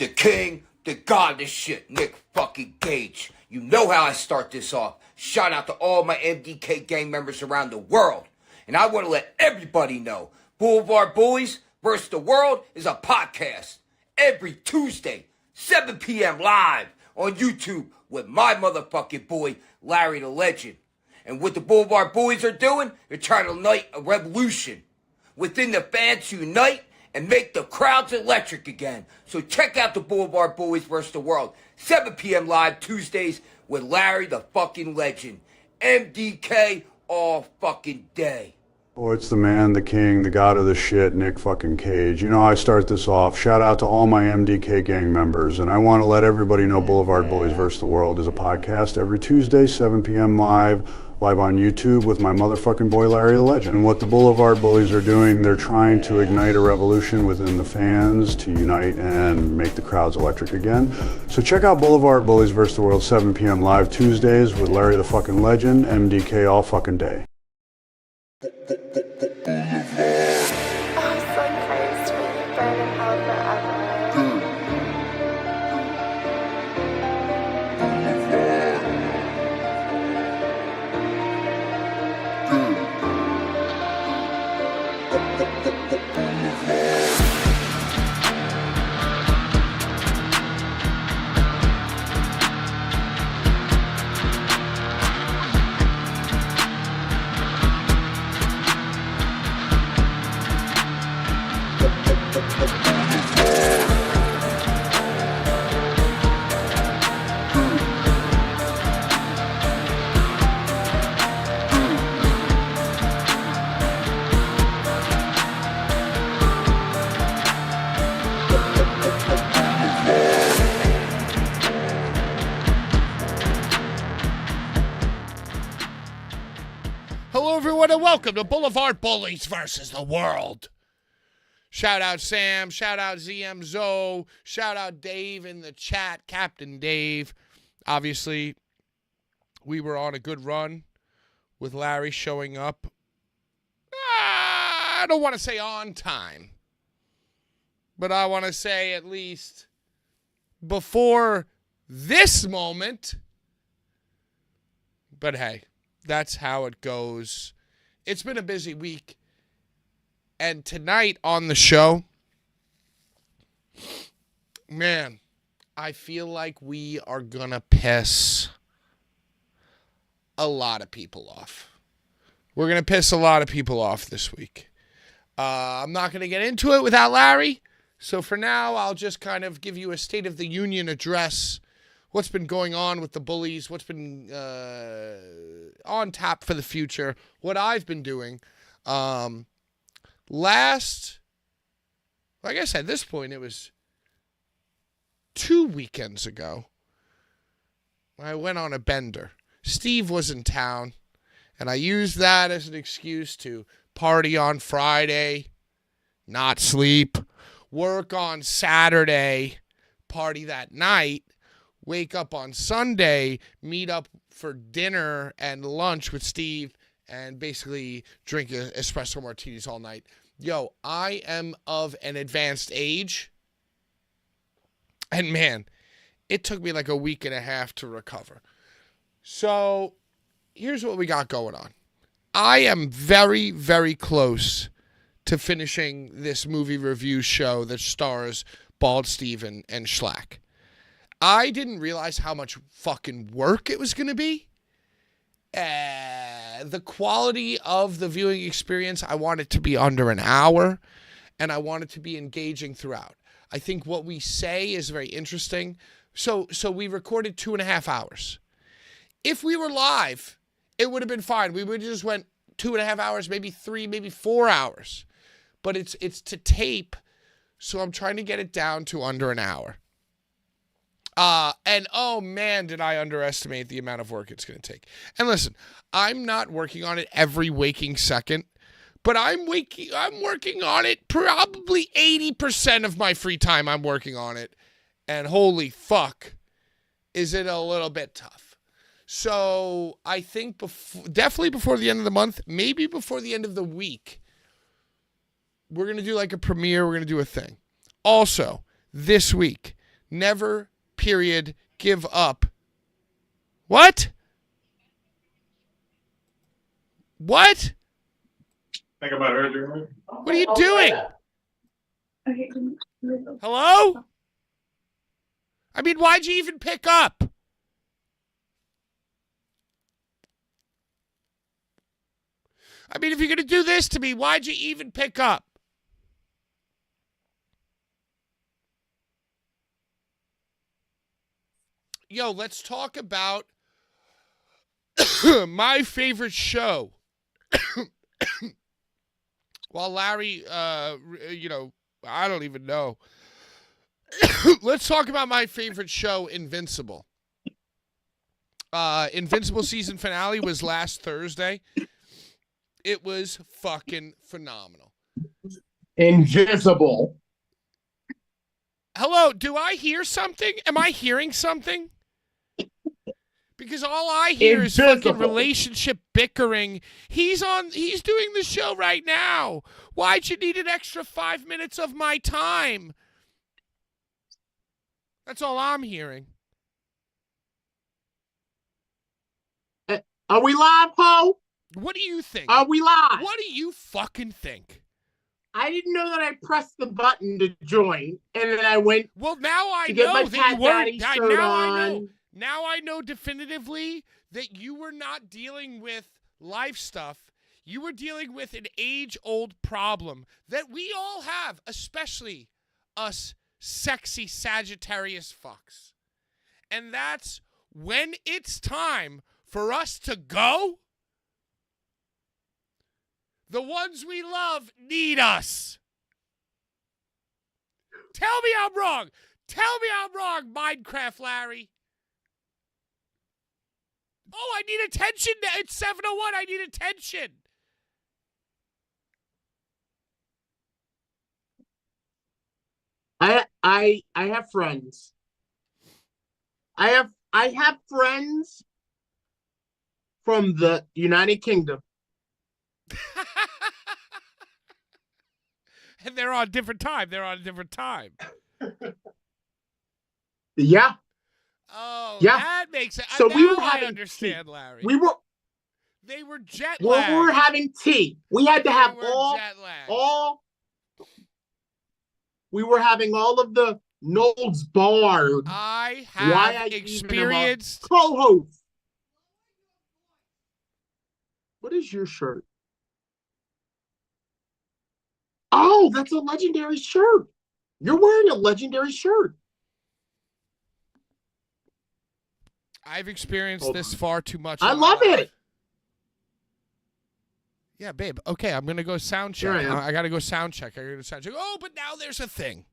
the king, the god of this shit, Nick fucking Gage. You know how I start this off. Shout out to all my MDK gang members around the world. And I want to let everybody know, Blvd Bullies vs. the World is a podcast every Tuesday, 7 p.m. live on YouTube with my motherfucking boy, Larry the Legend. And what the Blvd Bullies are doing, they're trying to ignite a revolution within the fans to unite and make the crowds electric again. So check out the Blvd Bullies vs. the World, 7 p.m. live Tuesdays with Larry the fucking Legend. MDK all fucking day. Oh, it's the man, the king, the god of the shit, Nick fucking Cage. You know, I start this off. Shout out to all my MDK gang members. And I want to let everybody know Blvd Bullies vs. the World is a podcast every Tuesday, 7 p.m. live on YouTube with my motherfucking boy Larry the Legend. And what the Blvd Bullies are doing, they're trying to ignite a revolution within the fans to unite and make the crowds electric again. So check out Blvd Bullies vs. the World, 7 p.m. live Tuesdays with Larry the fucking Legend, MDK all fucking day. Hello, everyone, and welcome to Blvd Bullies versus the World. Shout out Sam, shout out ZM Zoe, shout out Dave in the chat, Captain Dave. Obviously, we were on a good run with Larry showing up. I don't want to say on time, but I want to say at least before this moment. But hey, that's how it goes. It's been a busy week. And tonight on the show, man, I feel like we are going to piss a lot of people off. We're going to piss a lot of people off this week. I'm not going to get into it without Larry. So for now, I'll just kind of give you a State of the Union address. What's been going on with the Bullies, what's been on tap for the future, what I've been doing. Like I said, at this point, it was 2 weekends ago. I went on a bender. Steve was in town, and I used that as an excuse to party on Friday, not sleep, work on Saturday, party that night, wake up on Sunday, meet up for dinner and lunch with Steve, and basically drink espresso martinis all night. Yo, I am of an advanced age. And man, it took me like a week and a half to recover. So here's what we got going on. I am very, very close to finishing this movie review show that stars Bald Steve and Schlack. I didn't realize how much fucking work it was going to be. The quality of the viewing experience, I want it to be under an hour, and I want it to be engaging throughout. I think what we say is very interesting. So we recorded 2.5 hours. If we were live, it would have been fine. We would have just went 2.5 hours, maybe 3, maybe 4 hours. But it's to tape, so I'm trying to get it down to under an hour. And oh man, did I underestimate the amount of work it's going to take. And listen, I'm not working on it every waking second, but I'm working on it probably 80% of my free time. I'm working on it, and holy fuck, is it a little bit tough. So I think definitely before the end of the month, maybe before the end of the week, we're going to do like a premiere. We're going to do a thing. Also, this week, Never, period, give up. What? What? Think about earlier. What are you doing? Hello? I mean, why'd you even pick up? I mean, if you're going to do this to me, why'd you even pick up? Yo, let's talk about my favorite show. While Larry, I don't even know. Let's talk about my favorite show, Invincible. Invincible season finale was last Thursday. It was fucking phenomenal. Invisible. Hello, do I hear something? Am I hearing something? Because all I hear is fucking relationship bickering. He's doing the show right now. Why'd you need an extra 5 minutes of my time? That's all I'm hearing. Are we live, Poe? What do you think? Are we live? What do you fucking think? I didn't know that I pressed the button to join, and then I went. Well, now I to get my know that Cat you weren't. Daddy shirt on. Now I know definitively that you were not dealing with life stuff. You were dealing with an age-old problem that we all have, especially us sexy Sagittarius fucks. And that's when it's time for us to go, the ones we love need us. Tell me I'm wrong. Tell me I'm wrong, Minecraft Larry. Oh, I need attention. It's 7:01. I need attention. I have friends. I have friends from the United Kingdom. And they're on a different time. Yeah. Oh, yeah. That makes sense. So we were I having understand, tea. Larry. They were jet lagged. We were having tea. We had to have we were having all of the Knowles Bard. I have experienced co-host. What is your shirt? Oh, that's a legendary shirt. You're wearing a legendary shirt. I've experienced this far too much. I love it. Yeah, babe. Okay, I'm gonna go sound check. I gotta go sound check. Oh, but now there's a thing.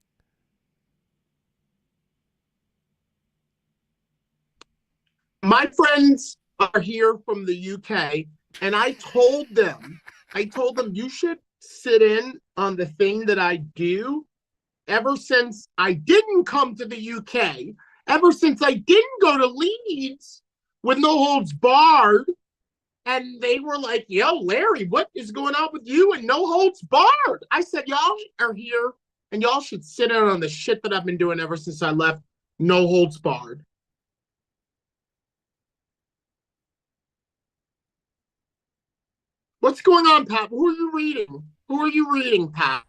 My friends are here from the UK, and I told them, you should sit in on the thing that I do. Ever since I didn't come to the UK, ever since I didn't go to Leeds with No Holds Barred, and they were like, yo, Larry, what is going on with you and No Holds Barred? I said, y'all are here, and y'all should sit in on the shit that I've been doing ever since I left No Holds Barred. What's going on, Pat? Who are you reading, Pat?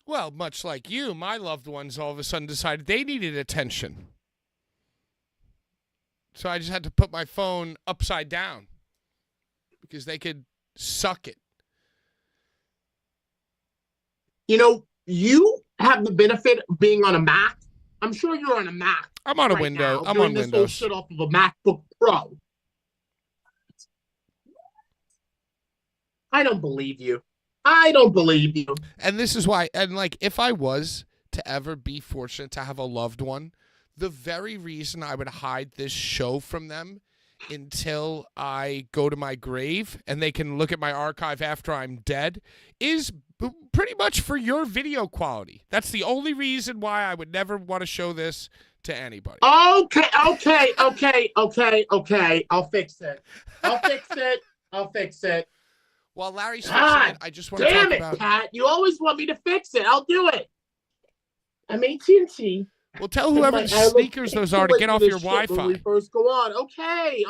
Well, much like you, my loved ones all of a sudden decided they needed attention. So I just had to put my phone upside down because they could suck it. You know, you have the benefit of being on a Mac. I'm sure you're on a Mac. I'm on a Windows. I'm on Windows. Whole shit off of a MacBook Pro. I don't believe you. And this is why, and like, if I was to ever be fortunate to have a loved one, the very reason I would hide this show from them until I go to my grave and they can look at my archive after I'm dead is pretty much for your video quality. That's the only reason why I would never want to show this to anybody. Okay. I'll fix it. While Larry's fixing it, I just want to talk about... Damn it, Pat. You always want me to fix it. I'll do it. I'm AT&T. Well, tell And whoever's I look sneakers those are to get off pixelated your as shit when we Wi-Fi. first go on. Okay.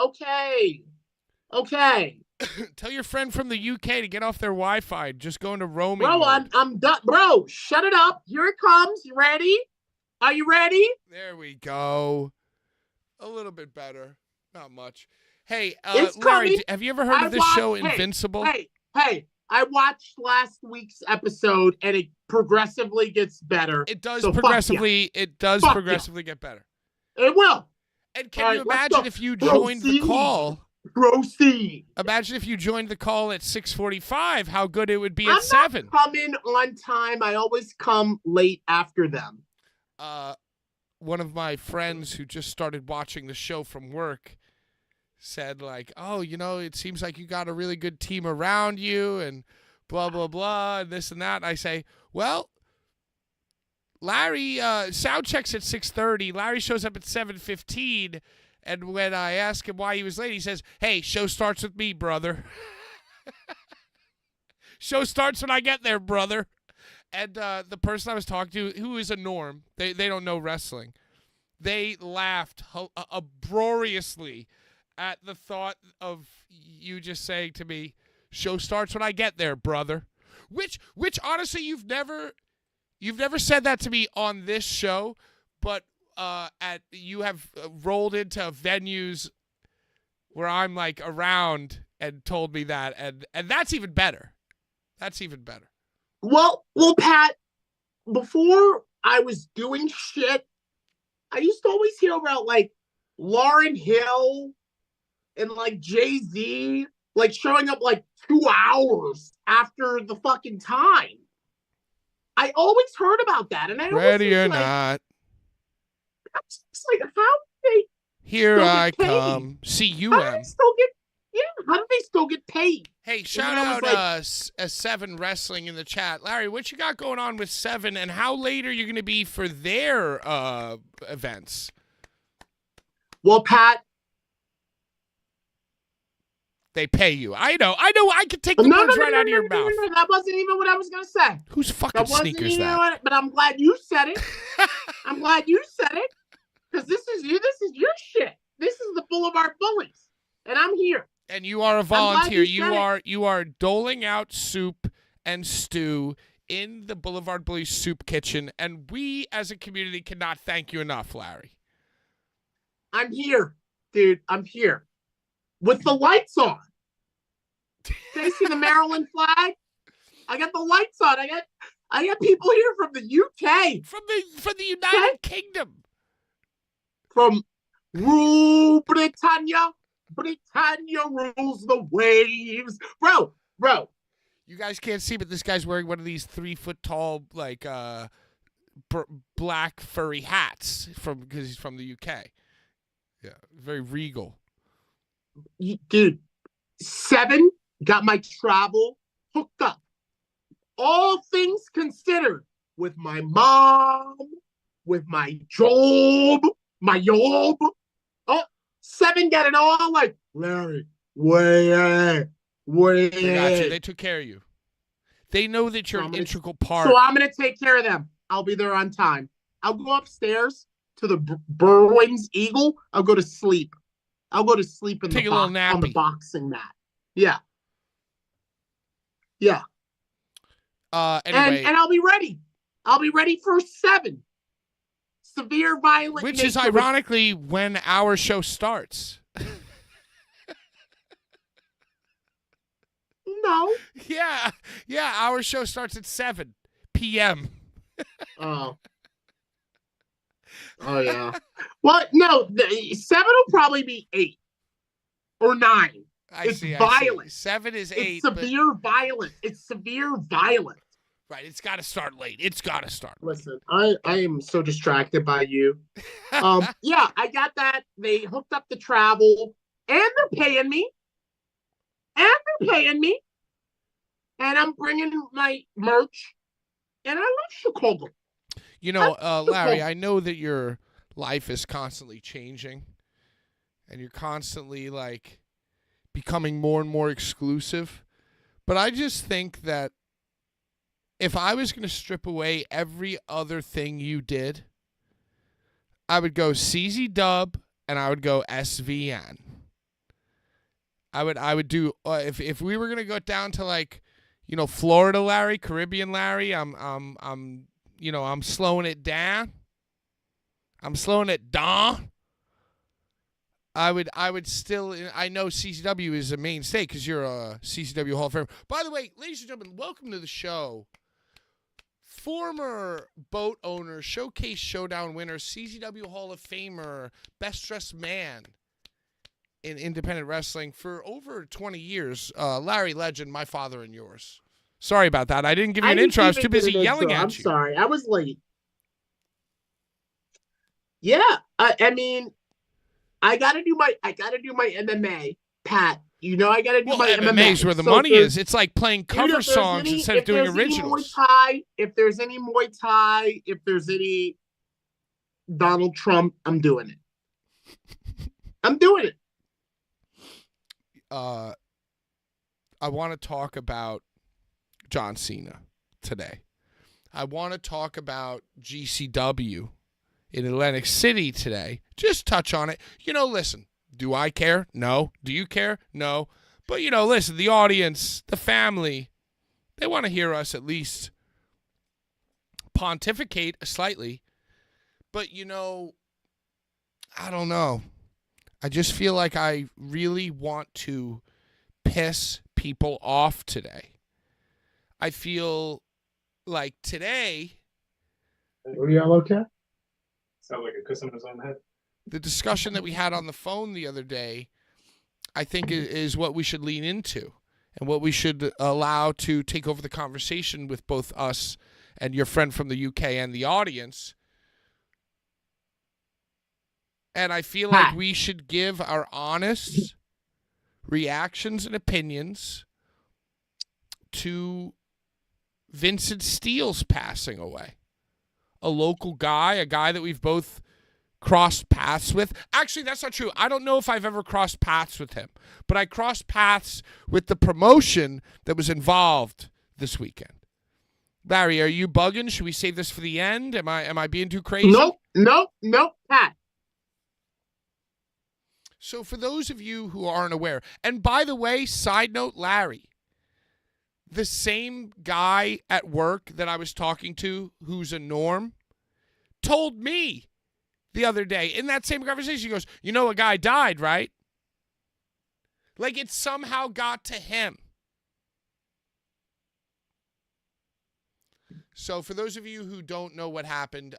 Tell your friend from the UK to get off their Wi-Fi. Just go into roaming Bro, mode. I'm done. Bro, shut it up. Here it comes. You ready? Are you ready? There we go. A little bit better. Not much. Hey, It's Larry, coming. have you ever heard of this show, Invincible? Hey, I watched last week's episode and it progressively gets better. It does So progressively. It does Fuck progressively get better. It will. And can All you right, let's imagine go. if you joined the Proceed. call? Proceed. Imagine if you joined the call at 6:45. How good it would be I'm at 7. not coming on time. I always come late after them. One of my friends who just started watching the show from work said, like, oh, it seems like you got a really good team around you and blah, blah, blah, and this and that. And I say, well, Larry, sound checks at 6:30. Larry shows up at 7:15. And when I ask him why he was late, he says, hey, show starts with me, brother. Show starts when I get there, brother. And the person I was talking to, who is a norm, they don't know wrestling, they laughed uproariously at the thought of you just saying to me, show starts when I get there, brother. Which honestly, you've never said that to me on this show, but you have rolled into venues where I'm like around and told me that, and that's even better. That's even better. Well, Pat, before I was doing shit, I used to always hear about like Lauryn Hill and like Jay-Z like showing up like 2 hours after the fucking time. I always heard about that, and I always Ready or like, not, I was just like, how do they here still I get paid? come. How do CUM. they still get? Yeah, how do they still get paid? Hey, shout I out was Seven Wrestling in the chat. Larry, what you got going on with Seven, and how late are you going to be for their events? Well, Pat, They pay you. I know. I can take the words right out of your mouth. No, that wasn't even what I was gonna say. Whose fucking That wasn't sneakers even that? what, but I'm glad you said it. I'm glad you said it because this is your shit. This is the Blvd Bullies, and I'm here. And you are a volunteer. you You are doling out soup and stew in the Blvd Bullies soup kitchen, and we as a community cannot thank you enough, Larry. I'm here, dude. I'm here with the lights on. Can I see the Maryland flag? I got the lights on. I got people here from the UK, From the United Kingdom. from Rule Britannia. Britannia rules the waves, bro. You guys can't see, but this guy's wearing one of these 3-foot tall, like black furry hats because he's from the UK. Yeah, very regal. Dude, 7 got my travel hooked up. All things considered, with my mom, with my job. Oh, 7 got it all like, Larry, They got you. They took care of you. They know that you're an integral part. So I'm going to take care of them. I'll be there on time. I'll go upstairs to the Bruins Eagle. I'll go to sleep. In Take a little on the nappy. boxing mat. Yeah. Anyway, And I'll be ready. I'll be ready for 7. Severe violent which nature is ironically when our show starts. No. Yeah. Our show starts at 7 p.m. Oh yeah. Well, no. 7 will probably be 8 or 9. I It's see. violent. 7 is 8. It's severe violence. It's severe violence. Right. It's got to start late. It's got to start. Listen, I am so distracted by you. Yeah, I got that. They hooked up the travel, and they're paying me. And I'm bringing my merch, and I love Chicago. Larry, I know that your life is constantly changing, and you're constantly like becoming more and more exclusive. But I just think that if I was going to strip away every other thing you did, I would go CZ Dub and I would go SVN. I would do if we were going to go down to like, you know, Florida Larry, Caribbean Larry, I'm slowing it down. I'm slowing it down. I would still, I know CCW is a mainstay because you're a CCW Hall of Famer. By the way, ladies and gentlemen, welcome to the show. Former boat owner, Showcase Showdown winner, CCW Hall of Famer, best dressed man in independent wrestling for over 20 years. Larry Legend, my father and yours. Sorry about that. I didn't give you an intro. I was too busy yelling at you. I'm sorry. I was late. Yeah. I mean, I gotta do my MMA, Pat. You know I gotta do my MMA. MMA's where the money is. It's like playing cover songs instead of doing originals. If there's any Muay Thai, if there's any Donald Trump, I'm doing it. I'm doing it. I want to talk about John Cena today. I want to talk about GCW in Atlantic City today. Just touch on it. You know, listen, do I care? No. Do you care? No. But, you know, listen, the audience, the family, they want to hear us at least pontificate slightly. But, you know, I don't know. I just feel like I really want to piss people off today. I feel like today... Are y'all okay? Sound like a kiss on his own head. The discussion that we had on the phone the other day, I think is what we should lean into and what we should allow to take over the conversation with both us and your friend from the UK and the audience. And I feel like we should give our honest reactions and opinions to Vincent Steele's passing away. A local guy, a guy that we've both crossed paths with. Actually, that's not true. I don't know if I've ever crossed paths with him, but I crossed paths with the promotion that was involved this weekend. Larry, are you bugging? Should we save this for the end? Am I being too crazy? Nope, Pat. So for those of you who aren't aware, and by the way, side note, Larry, the same guy at work that I was talking to, who's a norm, told me the other day in that same conversation, he goes, you know, a guy died, right? Like it somehow got to him. So for those of you who don't know what happened,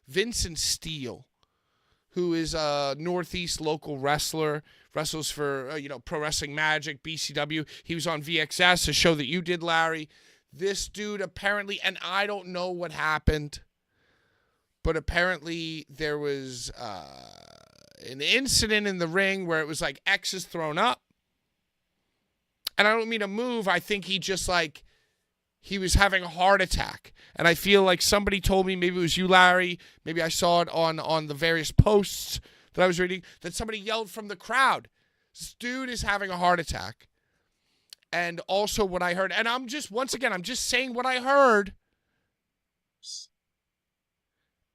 Vincent Steele, who is a Northeast local wrestler, wrestles for, Pro Wrestling Magic, BCW. He was on VXS, a show that you did, Larry. This dude apparently, and I don't know what happened, but apparently there was an incident in the ring where it was like X's thrown up. And I don't mean to move. I think he just he was having a heart attack. And I feel like somebody told me, maybe it was you, Larry, maybe I saw it on the various posts that I was reading, that somebody yelled from the crowd, this dude is having a heart attack. And also what I heard, and I'm just saying what I heard.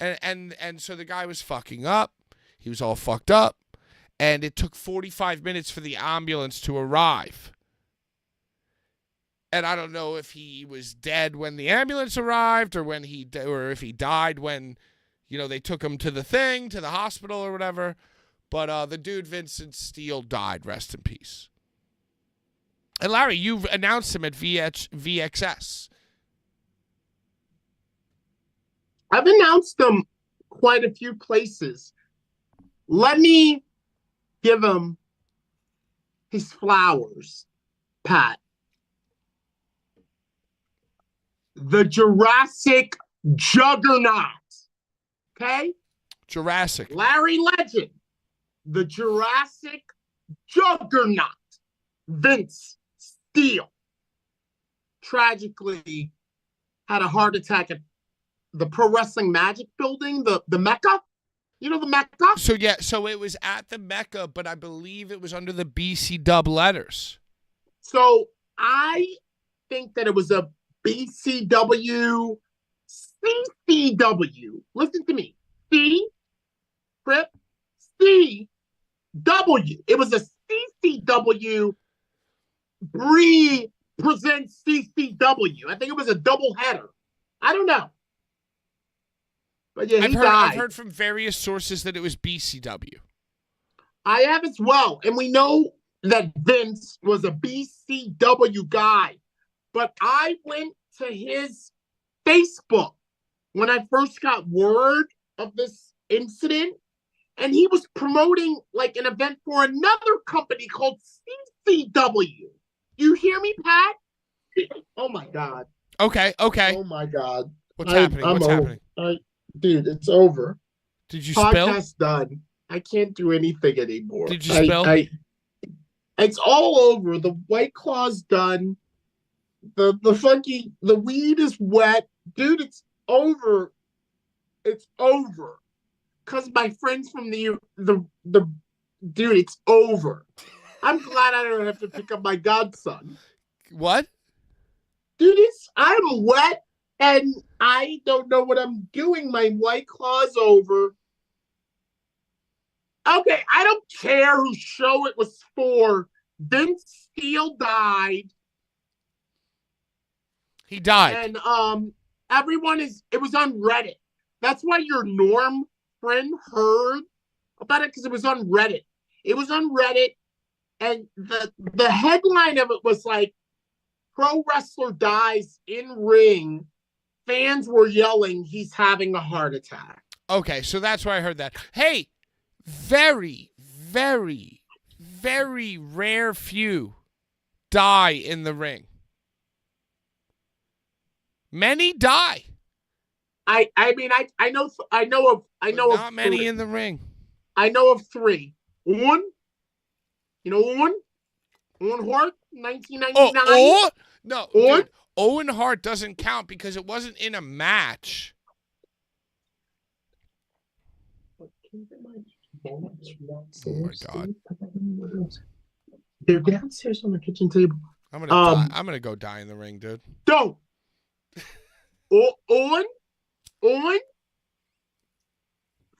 And so the guy was fucking up. He was all fucked up. And it took 45 minutes for the ambulance to arrive. And I don't know if he was dead when the ambulance arrived or if he died when, they took him to the hospital or whatever. But the dude, Vincent Steele, died. Rest in peace. And Larry, you've announced him at VXS. I've announced him quite a few places. Let me give him his flowers, Pat. The Jurassic Juggernaut. Okay? Jurassic. Larry Legend. The Jurassic Juggernaut. Vince Steele. Tragically had a heart attack at the Pro Wrestling Magic building, the Mecca. You know the Mecca? So it was at the Mecca, but I believe it was under the BC Dub letters. So I think that it was a BCW, CCW. Listen to me. Crip, CW. It was a CCW. Bree presents CCW. I think it was a double header. I don't know. But yeah, he died. I've heard from various sources that it was BCW. I have as well. And we know that Vince was a BCW guy. But I went to his Facebook when I first got word of this incident. And he was promoting like an event for another company called CCW. You hear me, Pat? Oh, my God. Okay. Oh, my God. What's happening? What's happening? Dude, it's over. Did you Podcast spill? done. I can't do anything anymore. Did you spill? It's all over. The White Claw's done. The weed is wet. Dude, it's over. It's over. Because my friends from the dude, it's over. I'm glad I don't have to pick up my godson. What? Dude, I'm wet and I don't know what I'm doing. My White Claw's over. Okay, I don't care whose show it was for. Vince Steele died. He died. And it was on Reddit. That's why your Norm friend heard about it, because it was on Reddit. It was on Reddit, and the headline of it was like, pro wrestler dies in ring. Fans were yelling, he's having a heart attack. Okay, so that's why I heard that. Hey, very, very, very rare few die in the ring. Many die. I know Not of many three. in the ring. I know of three. Owen Hart, 1999. No, Owen? dude, Owen Hart doesn't count because it wasn't in a match. Oh my God. They're downstairs on the kitchen table. I'm gonna die. I'm gonna go die in the ring, dude. Don't. Owen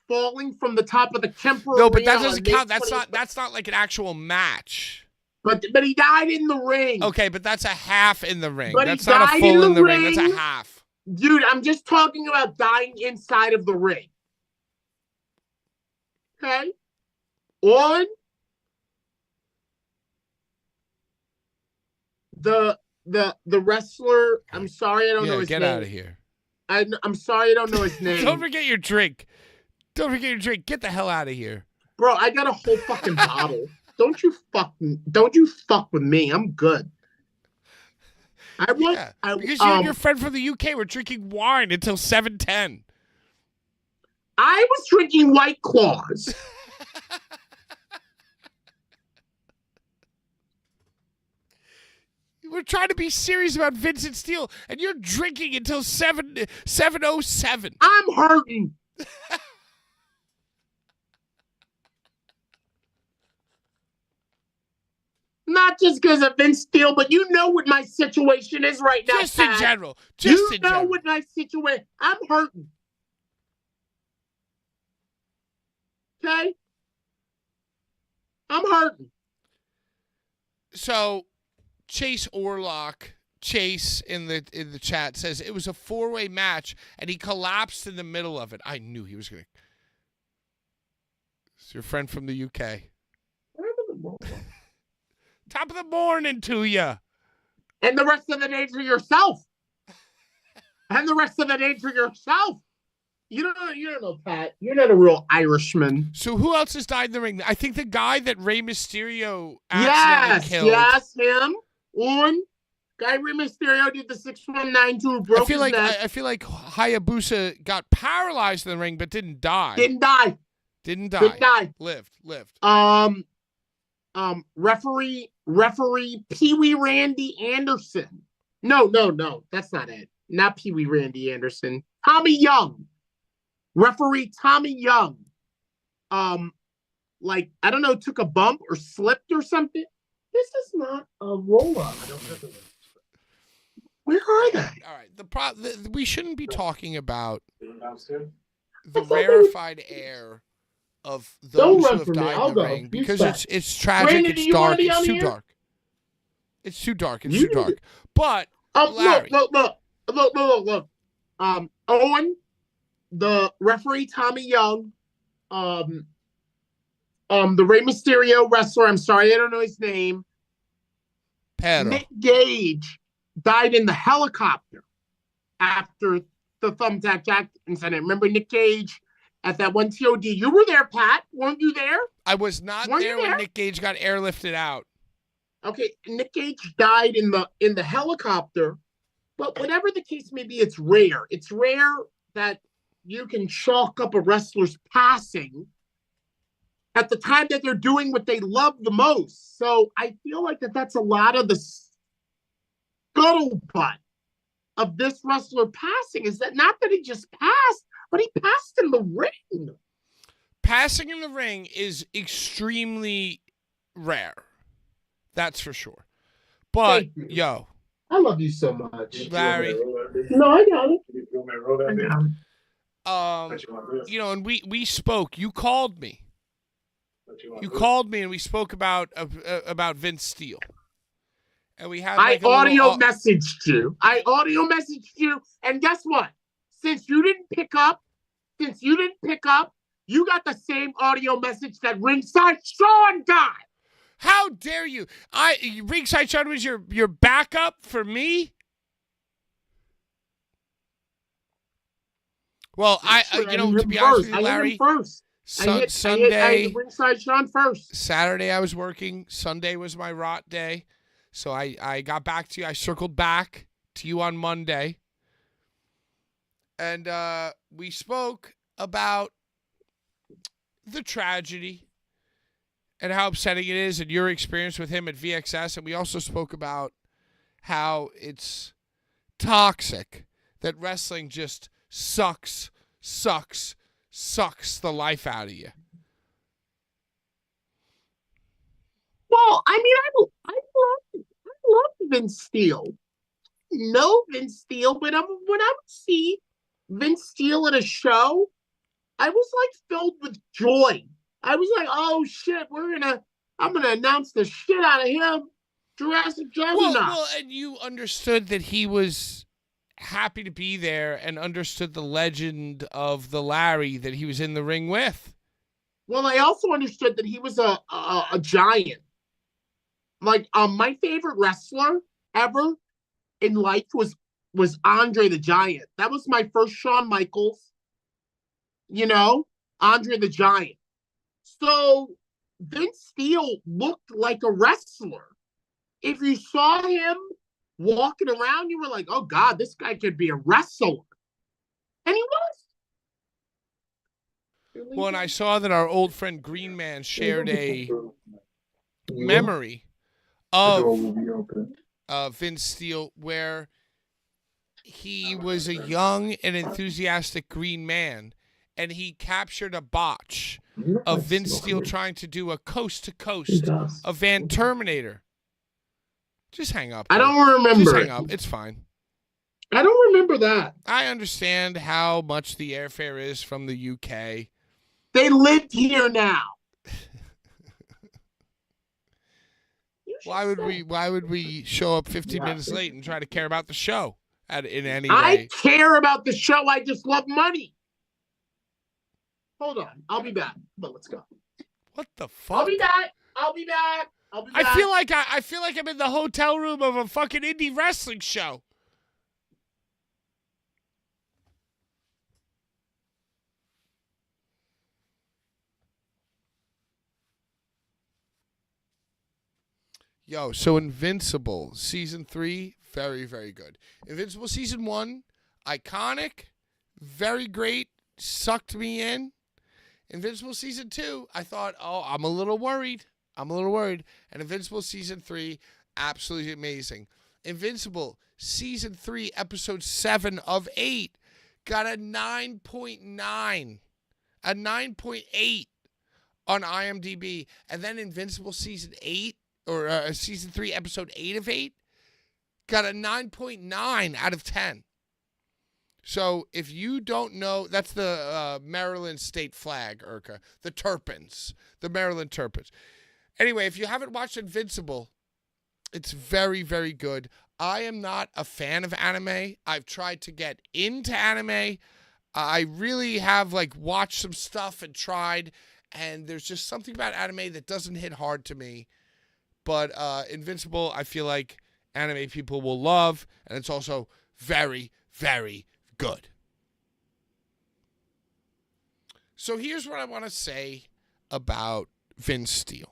falling from the top of the Kemper. No, but that Arena doesn't on May count. That's 20th. not like an actual match. But he died in the ring. Okay, but that's a half in the ring. But That's he not a died full in in the the ring. That's a ring. half. Dude, I'm just talking about dying inside of the ring. Okay? On the wrestler, I'm sorry I don't know his name. Get out of here. I'm sorry I don't know his name. Don't forget your drink. Get the hell out of here. Bro, I got a whole fucking bottle. Don't you fuck with me. I'm good. Because you and your friend from the UK were drinking wine until 7:10. I was drinking White Claws. We're trying to be serious about Vincent Steele, and you're drinking until 7:07. I'm hurting. Not just because of Vince Steele, but you know what my situation is right now. Just Pat. in general. You know what my situation. I'm hurting. Okay? I'm hurting. So, Chase in the chat says it was a 4-way match, and he collapsed in the middle of it. I knew he was going to. It's your friend from the UK. Top of the morning to you. And the rest of the day to yourself. And the rest of the day to yourself. You don't know, Pat. You're not a real Irishman. So who else has died in the ring? I think the guy that Rey Mysterio accidentally killed. Yes, him. One guy Rey Mysterio did the 619 to broke his neck. I feel like Hayabusa got paralyzed in the ring but didn't die. Didn't die. Lived. Referee Pee Wee Randy Anderson. No, that's not it. Not Pee Wee Randy Anderson. Tommy Young. Referee Tommy Young. I don't know, took a bump or slipped or something. This is not a roll-up. Where are they? All right. We shouldn't be talking about They went downstairs. the I thought they rarefied air of Don't those who run have from me. died I'll in the go. ring You because start. it's tragic, Brandon, do it's you wanna dark, be it's on too here? dark. It's too dark, it's You- too dark. But Larry, Look. Owen, the referee Tommy Young, the Rey Mysterio wrestler. I'm sorry, I don't know his name. Pedro, Nick Gage died in the helicopter after the Thumbtack Jack incident. Remember Nick Gage at that one TOD? You were there, Pat. Weren't you there? I was not Weren't you there when there? Nick Gage got airlifted out. Okay, Nick Gage died in the helicopter. But whatever the case may be, it's rare. It's rare that you can chalk up a wrestler's passing at the time that they're doing what they love the most. So I feel like that's a lot of the scuttlebutt of this wrestler passing, is that not that he just passed, but he passed in the ring. Passing in the ring is extremely rare. That's for sure. But, Thank you. yo, I love you so much. Larry. No, I got it. You want me to roll that I bit? got it. What you want this? You know, and we spoke. You called me. What you want You this? called me and we spoke about Vince Steele. And we had I like a audio little, messaged you. And guess what? Since you didn't pick up, you got the same audio message that Ringside Sean got. how dare you? Ringside Sean was your backup for me? Well, to be honest with you, I hit Larry, him first. I hit Sunday, Ringside Sean first. Saturday I was working. Sunday was my rot day. So I got back to you. I circled back to you on Monday. And we spoke about the tragedy and how upsetting it is and your experience with him at VXS. And we also spoke about how it's toxic, that wrestling just sucks the life out of you. Well, I mean, I love Vince Steele. No Vince Steele, but when I would see Vince Steele at a show, I was like filled with joy. I was like, oh shit, I'm gonna announce the shit out of him. Jurassic Juggernaut. Well, and you understood that he was happy to be there and understood the legend of the Larry that he was in the ring with. Well, I also understood that he was a giant. Like, my favorite wrestler ever in life was Andre the Giant. That was my first Shawn Michaels. Andre the Giant. So Vince Steele looked like a wrestler. If you saw him walking around, you were like, oh God, this guy could be a wrestler. And he was. Well, and I saw that our old friend Green Man shared a memory of Vince Steele where he was a young and enthusiastic green man, and he captured a botch of Vince Steele trying to do a coast-to-coast of Van Terminator. Just hang up. I don't remember. Just hang up. It's fine. I don't remember that. I understand how much the airfare is from the UK. They lived here now. Why would we show up 15 minutes late and try to care about the show in any I way? care about the show. I just love money. Hold on. I'll be back. But let's go. What the fuck? I'll be back. I feel like I'm in the hotel room of a fucking indie wrestling show. Yo, so Invincible season 3, very, very good. Invincible season 1, iconic, very great, sucked me in. Invincible season 2, I thought, oh, I'm a little worried. And Invincible season 3, absolutely amazing. Invincible season 3, episode 7 of 8, got a 9.9, a 9.8 on IMDb. And then Invincible season 8, or season 3, episode 8 of 8, got a 9.9 out of 10. So if you don't know, that's the Maryland state flag, Urka. The Terrapins. The Maryland Terrapins. Anyway, if you haven't watched Invincible, it's very, very good. I am not a fan of anime. I've tried to get into anime. I really have watched some stuff and tried, and there's just something about anime that doesn't hit hard to me. But Invincible, I feel like anime people will love, and it's also very, very good. So here's what I want to say about Vince Steele.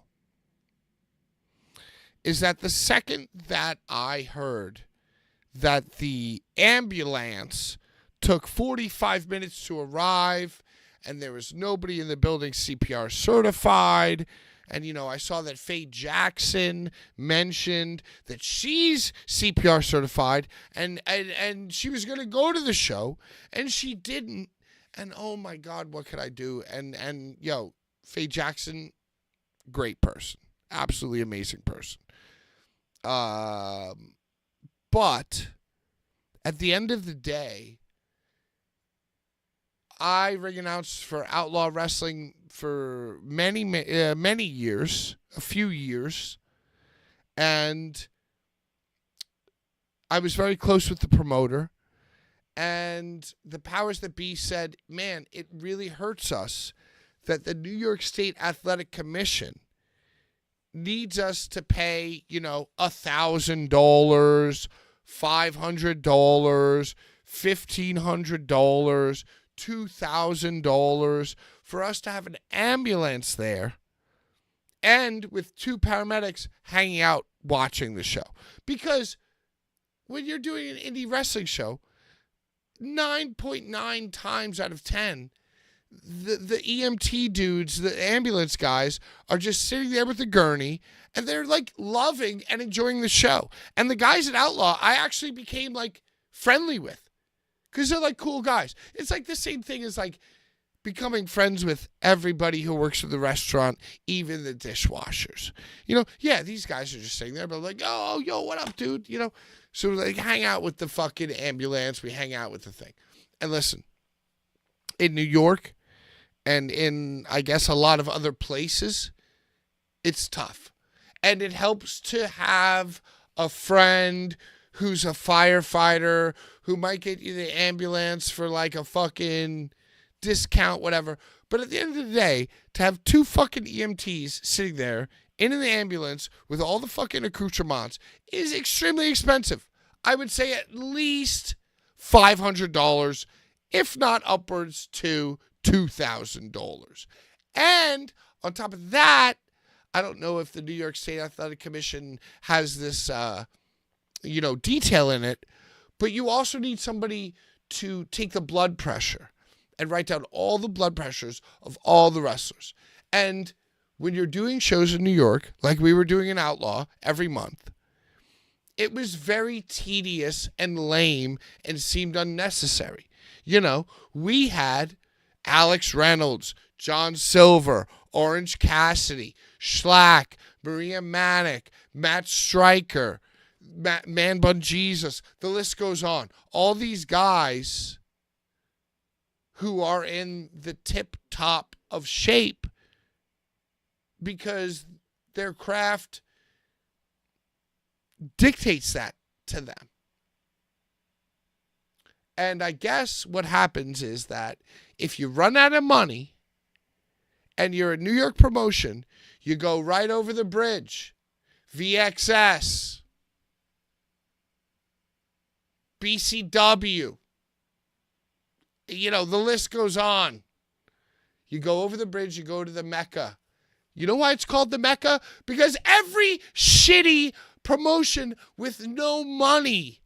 Is that the second that I heard that the ambulance took 45 minutes to arrive and there was nobody in the building CPR certified, and, I saw that Faye Jackson mentioned that she's CPR certified and she was going to go to the show and she didn't. And oh my God, what could I do? And Faye Jackson, great person. Absolutely amazing person. But at the end of the day, I ring announced for Outlaw Wrestling for many years, a few years, and I was very close with the promoter, and the powers that be said, man, it really hurts us that the New York State Athletic Commission needs us to pay, $1,000, $500, $1,500, $2,000 for us to have an ambulance there and with two paramedics hanging out watching the show. Because when you're doing an indie wrestling show, 9.9 times out of 10, the EMT dudes, the ambulance guys, are just sitting there with the gurney, and they're loving and enjoying the show. And the guys at Outlaw, I actually became friendly with, because they're cool guys. It's the same thing as becoming friends with everybody who works at the restaurant, even the dishwashers. These guys are just sitting there, but oh, yo, what up, dude? So hang out with the fucking ambulance. We hang out with the thing. And listen, in New York, and in, I guess, a lot of other places, it's tough. And it helps to have a friend who's a firefighter who might get you the ambulance for a fucking discount, whatever. But at the end of the day, to have two fucking EMTs sitting there in an ambulance with all the fucking accoutrements is extremely expensive. I would say at least $500, if not upwards to $2,000. And on top of that, I don't know if the New York State Athletic Commission has this, detail in it, but you also need somebody to take the blood pressure and write down all the blood pressures of all the wrestlers. And when you're doing shows in New York, like we were doing in Outlaw every month, it was very tedious and lame and seemed unnecessary. We had Alex Reynolds, John Silver, Orange Cassidy, Schlack, Maria Manic, Matt Stryker, Man Bun Jesus. The list goes on. All these guys who are in the tip top of shape because their craft dictates that to them. And I guess what happens is that if you run out of money and you're a New York promotion, you go right over the bridge. VXS, BCW, the list goes on. You go over the bridge, you go to the Mecca. You know why it's called the Mecca? Because every shitty promotion with no money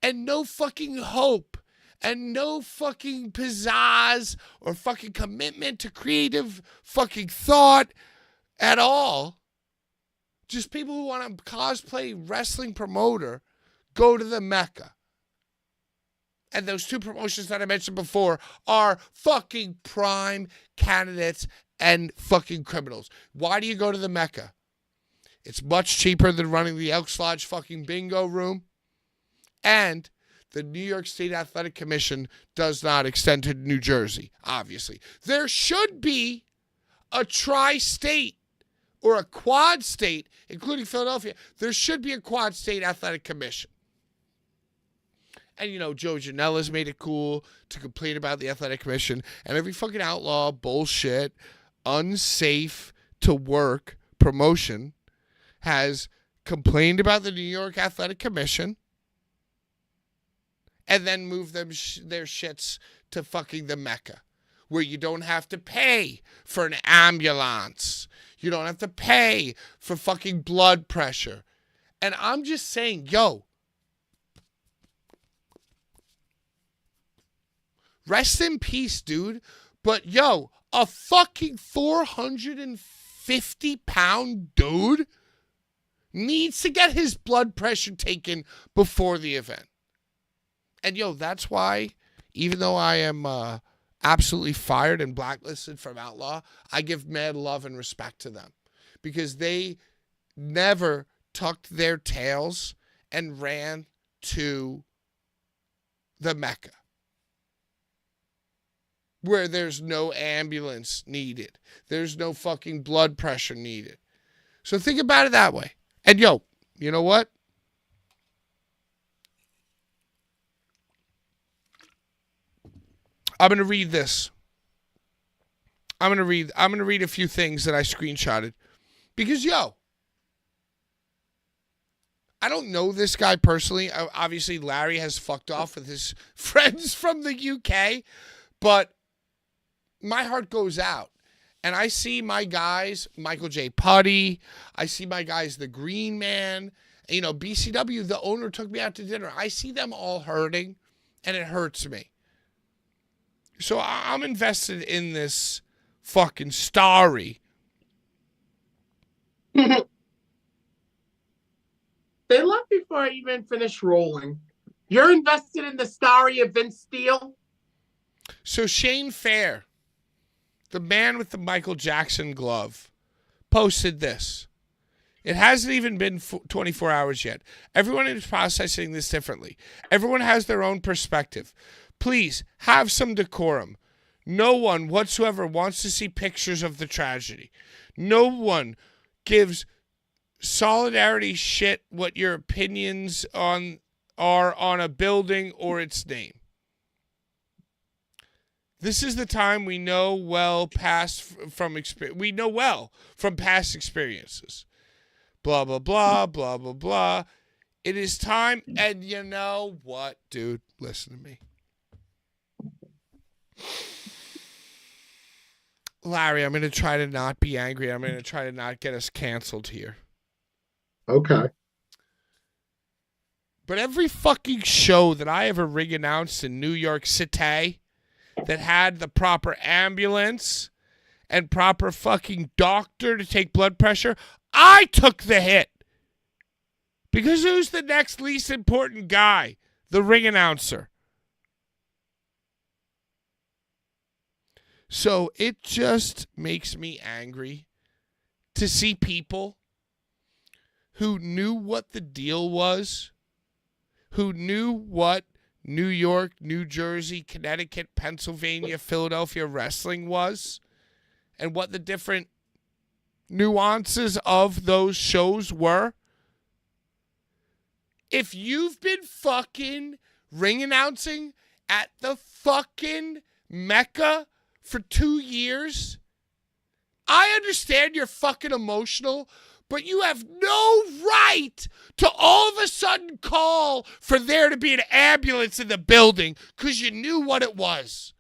and no fucking hope and no fucking pizzazz or fucking commitment to creative fucking thought at all, just people who want to cosplay wrestling promoter, go to the Mecca. And those two promotions that I mentioned before are fucking prime candidates and fucking criminals. Why do you go to the Mecca? It's much cheaper than running the Elks Lodge fucking bingo room. And the New York State Athletic Commission does not extend to New Jersey, obviously. There should be a tri-state or a quad state, including Philadelphia. There should be a quad state athletic commission. And, you know, Joe Janela's made it cool to complain about the athletic commission. And every fucking outlaw, bullshit, unsafe to work promotion has complained about the New York Athletic Commission and then moved them their shits to fucking the Mecca, where you don't have to pay for an ambulance. You don't have to pay for fucking blood pressure. And I'm just saying, yo, rest in peace, dude. But yo, a fucking 450-pound dude needs to get his blood pressure taken before the event. And yo, that's why, even though I am absolutely fired and blacklisted from Outlaw, I give mad love and respect to them. Because they never tucked their tails and ran to the Mecca, where there's no ambulance needed. There's no fucking blood pressure needed. So think about it that way. And yo, you know what? I'm going to read this. I'm going to read a few things that I screenshotted. Because yo, I don't know this guy personally. Obviously, Larry has fucked off with his friends from the UK, but my heart goes out. And I see my guys, Michael J. Putty. I see my guys, the Green Man. You know, BCW, the owner, took me out to dinner. I see them all hurting, and it hurts me. So I'm invested in this fucking story. They left before I even finished rolling. You're invested in the story of Vince Steele? So Shane Fair, the man with the Michael Jackson glove, posted this. It hasn't even been 24 hours yet. Everyone is processing this differently. Everyone has their own perspective. Please, have some decorum. No one whatsoever wants to see pictures of the tragedy. No one gives solidarity shit what your opinions are on a building or its name. This is the time we know well from past experiences. Blah, blah, blah, blah, blah, blah. It is time, and you know what, dude? Listen to me. Larry, I'm going to try to not be angry. I'm going to try to not get us canceled here. Okay. But every fucking show that I ever ring announced in New York City that had the proper ambulance and proper fucking doctor to take blood pressure, I took the hit. Because who's the next least important guy? The ring announcer. So it just makes me angry to see people who knew what the deal was, who knew what New York, New Jersey, Connecticut, Pennsylvania, Philadelphia wrestling was, and what the different nuances of those shows were. If you've been fucking ring announcing at the fucking Mecca for 2 years, I understand you're fucking emotional, but you have no right to all of a sudden call for there to be an ambulance in the building because you knew what it was.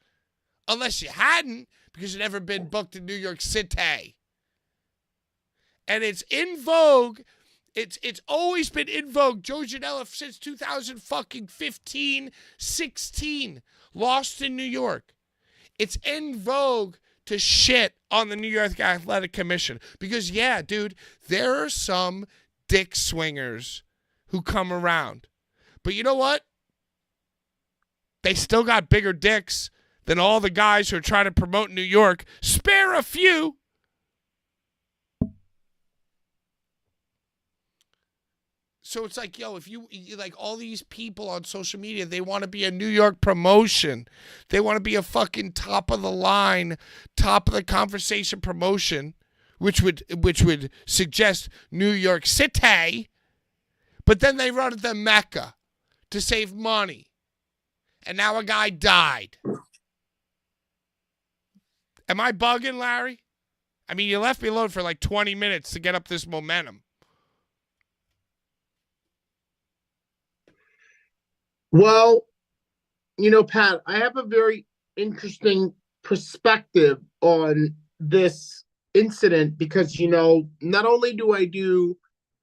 Unless you hadn't, because you'd never been booked in New York City. And it's in vogue. It's always been in vogue. Joe Janela since 2015, 16, lost in New York. It's in vogue to shit on the New York Athletic Commission. Because, yeah, dude, there are some dick swingers who come around. But you know what? They still got bigger dicks than all the guys who are trying to promote New York. Spare a few. So it's like, yo, if you like all these people on social media, they want to be a New York promotion. They want to be a fucking top of the line, top of the conversation promotion, which would suggest New York City. But then they run the Mecca to save money. And now a guy died. Am I bugging, Larry? I mean, you left me alone for like 20 minutes to get up this momentum. Well, Pat, I have a very interesting perspective on this incident because, not only do I do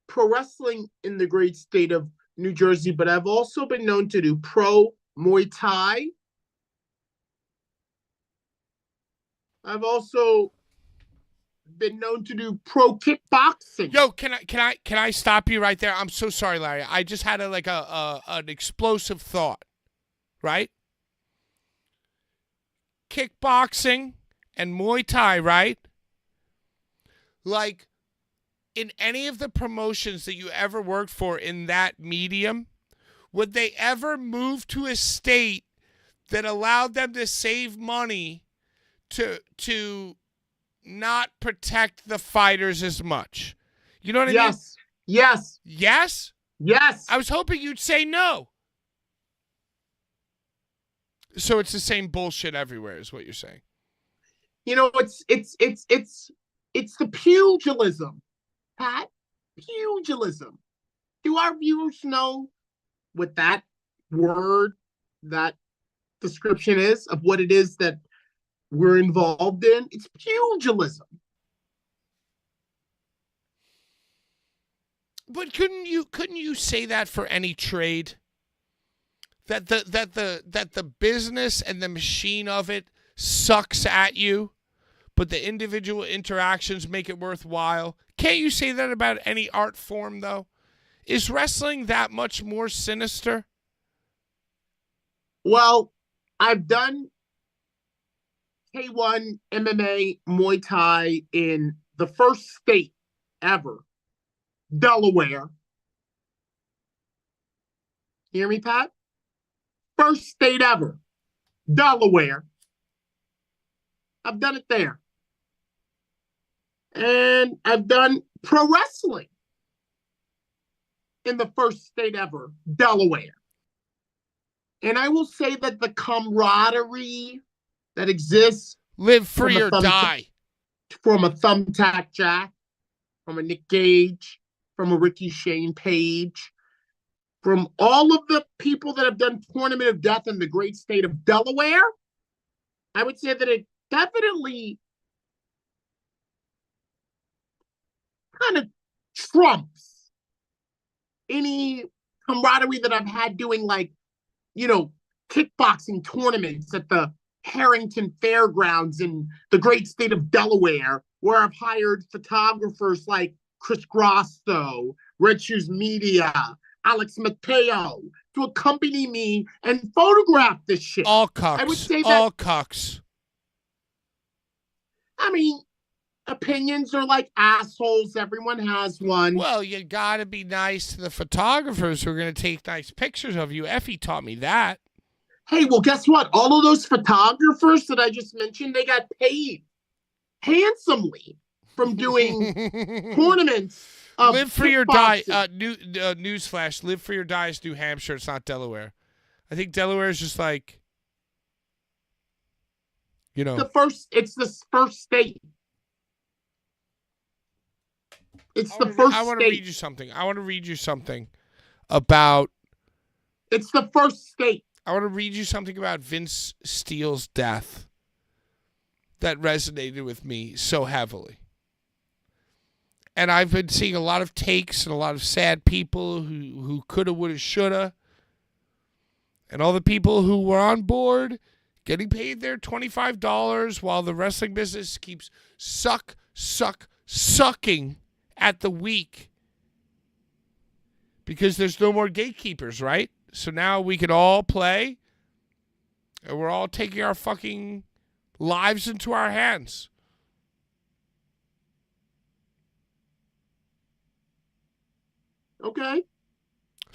pro wrestling in the great state of New Jersey, but I've also been known to do pro Muay Thai. I've also been known to do pro kickboxing. Yo, can I stop you right there? I'm so sorry, Larry. I just had an explosive thought, right? Kickboxing and Muay Thai, right? Like, in any of the promotions that you ever worked for in that medium, would they ever move to a state that allowed them to save money to not protect the fighters as much? You know what I mean? Yes. Yes? Yes. I was hoping you'd say no. So it's the same bullshit everywhere is what you're saying. It's the pugilism, Pat. Pugilism. Do our viewers know what that word, that description is of what it is that we're involved in? It's pugilism. But couldn't you say that for any trade? That the business and the machine of it sucks at you, but the individual interactions make it worthwhile. Can't you say that about any art form, though? Is wrestling that much more sinister? Well, I've done K1 MMA Muay Thai in the first state ever, Delaware. Hear me, Pat? First state ever, Delaware. I've done it there. And I've done pro wrestling in the first state ever, Delaware. And I will say that the camaraderie that exists, live free or die, from a Thumbtack Jack, from a Nick Gage, from a Ricky Shane Page, from all of the people that have done Tournament of Death in the great state of Delaware, I would say that it definitely kind of trumps any camaraderie that I've had doing, like, kickboxing tournaments at the Harrington Fairgrounds in the great state of Delaware, where I've hired photographers like Chris Grosso, Red Shoes Media, Alex Mateo to accompany me and photograph this shit. All cucks. I would say that. All cucks. I mean, opinions are like assholes. Everyone has one. Well, you gotta be nice to the photographers who are gonna take nice pictures of you. Effie taught me that. Hey, well, guess what? All of those photographers that I just mentioned, they got paid handsomely from doing tournaments. Live Free or Die. Newsflash: Live Free or Die is New Hampshire. It's not Delaware. I think Delaware is just like, It's the first state. It's the first state. I want to read you something about. It's the first state. I want to read you something about Vince Steele's death that resonated with me so heavily. And I've been seeing a lot of takes and a lot of sad people who coulda, woulda, shoulda. And all the people who were on board getting paid their $25 while the wrestling business keeps sucking at the weak. Because there's no more gatekeepers, right? So now we can all play. And we're all taking our fucking lives into our hands. Okay.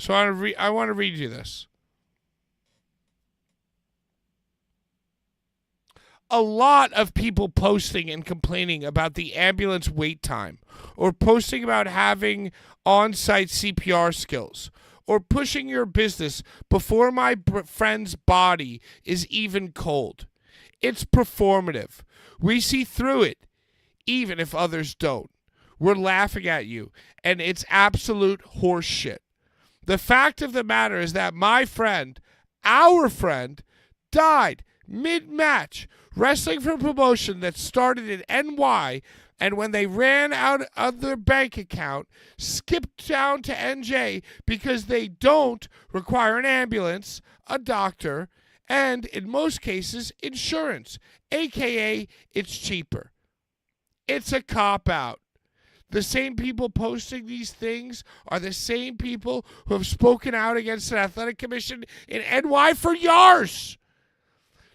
So I want to read you this. A lot of people posting and complaining about the ambulance wait time, or posting about having on-site CPR skills, or pushing your business before my friend's body is even cold. It's performative. We see through it, even if others don't. We're laughing at you, and it's absolute horseshit. The fact of the matter is that my friend, our friend, died mid-match wrestling for a promotion that started in NY, and when they ran out of their bank account, skipped down to NJ because they don't require an ambulance, a doctor, and in most cases, insurance, aka it's cheaper. It's a cop-out. The same people posting these things are the same people who have spoken out against an athletic commission in NY for years.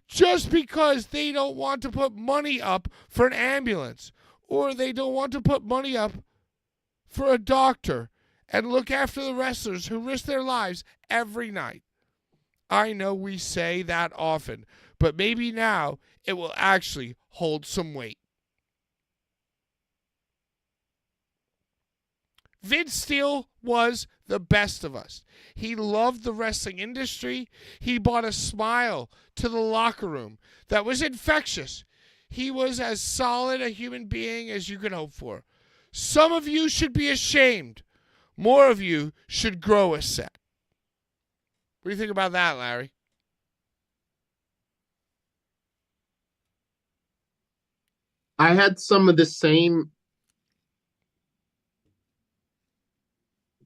Just because they don't want to put money up for an ambulance, or they don't want to put money up for a doctor and look after the wrestlers who risk their lives every night. I know we say that often, but maybe now it will actually hold some weight. Vince Steele was the best of us. He loved the wrestling industry. He brought a smile to the locker room that was infectious. He was as solid a human being as you could hope for. Some of you should be ashamed. More of you should grow a set. What do you think about that, Larry? I had some of the same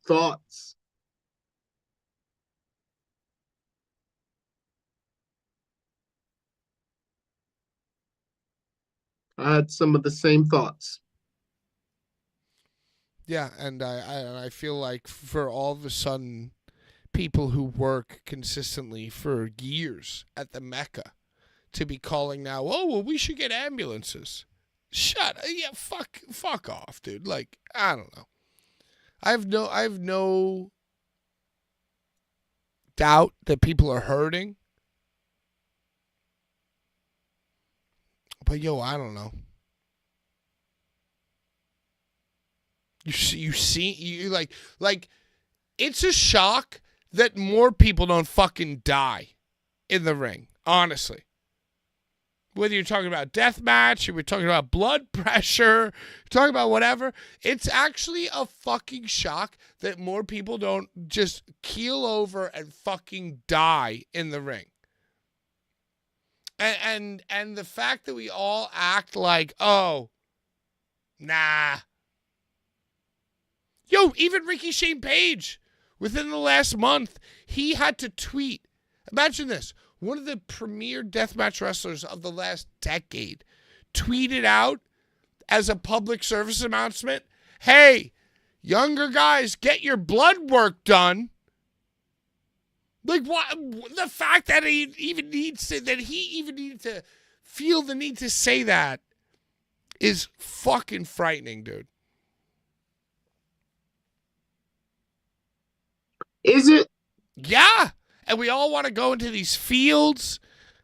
thoughts. I had some of the same thoughts. Yeah, and I feel like for all of a sudden, people who work consistently for years at the Mecca to be calling now, oh, well, we should get ambulances. Fuck off, dude. Like, I don't know. I have no doubt that people are hurting. But I don't know. You like it's a shock that more people don't fucking die in the ring, honestly. Whether you're talking about death match, or we're talking about blood pressure, talking about whatever, it's actually a fucking shock that more people don't just keel over and fucking die in the ring. And the fact that we all act like, oh, nah. Even Ricky Shane Page, within the last month, he had to tweet. Imagine this. One of the premier deathmatch wrestlers of the last decade tweeted out as a public service announcement, hey, younger guys, get your blood work done. Like, what? The fact that he even needed to feel the need to say that is fucking frightening, dude. Is it? Yeah. And we all want to go into these fields,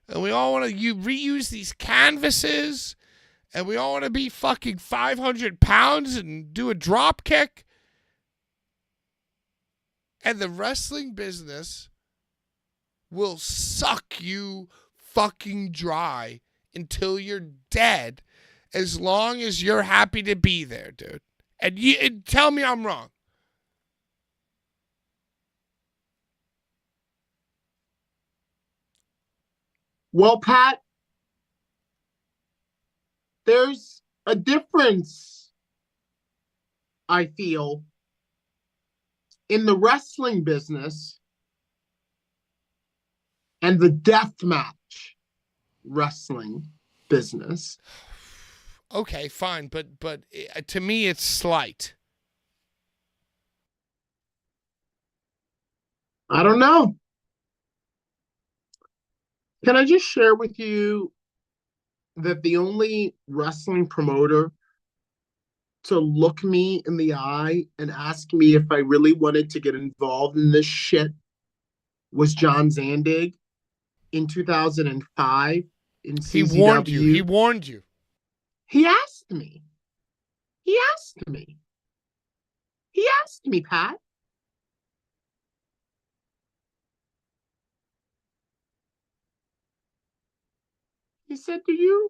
and we all want to reuse these canvases, and we all want to be fucking 500 pounds and do a drop kick. And the wrestling business will suck you fucking dry until you're dead, as long as you're happy to be there, dude. And tell me I'm wrong. Well, Pat, there's a difference, I feel, in the wrestling business and the deathmatch wrestling business. Okay, fine, but to me it's slight. I don't know. Can I just share with you that the only wrestling promoter to look me in the eye and ask me if I really wanted to get involved in this shit was John Zandig in 2005 in He CZW. warned you. He warned you. He asked me. He asked me. He asked me, Pat. He said, do you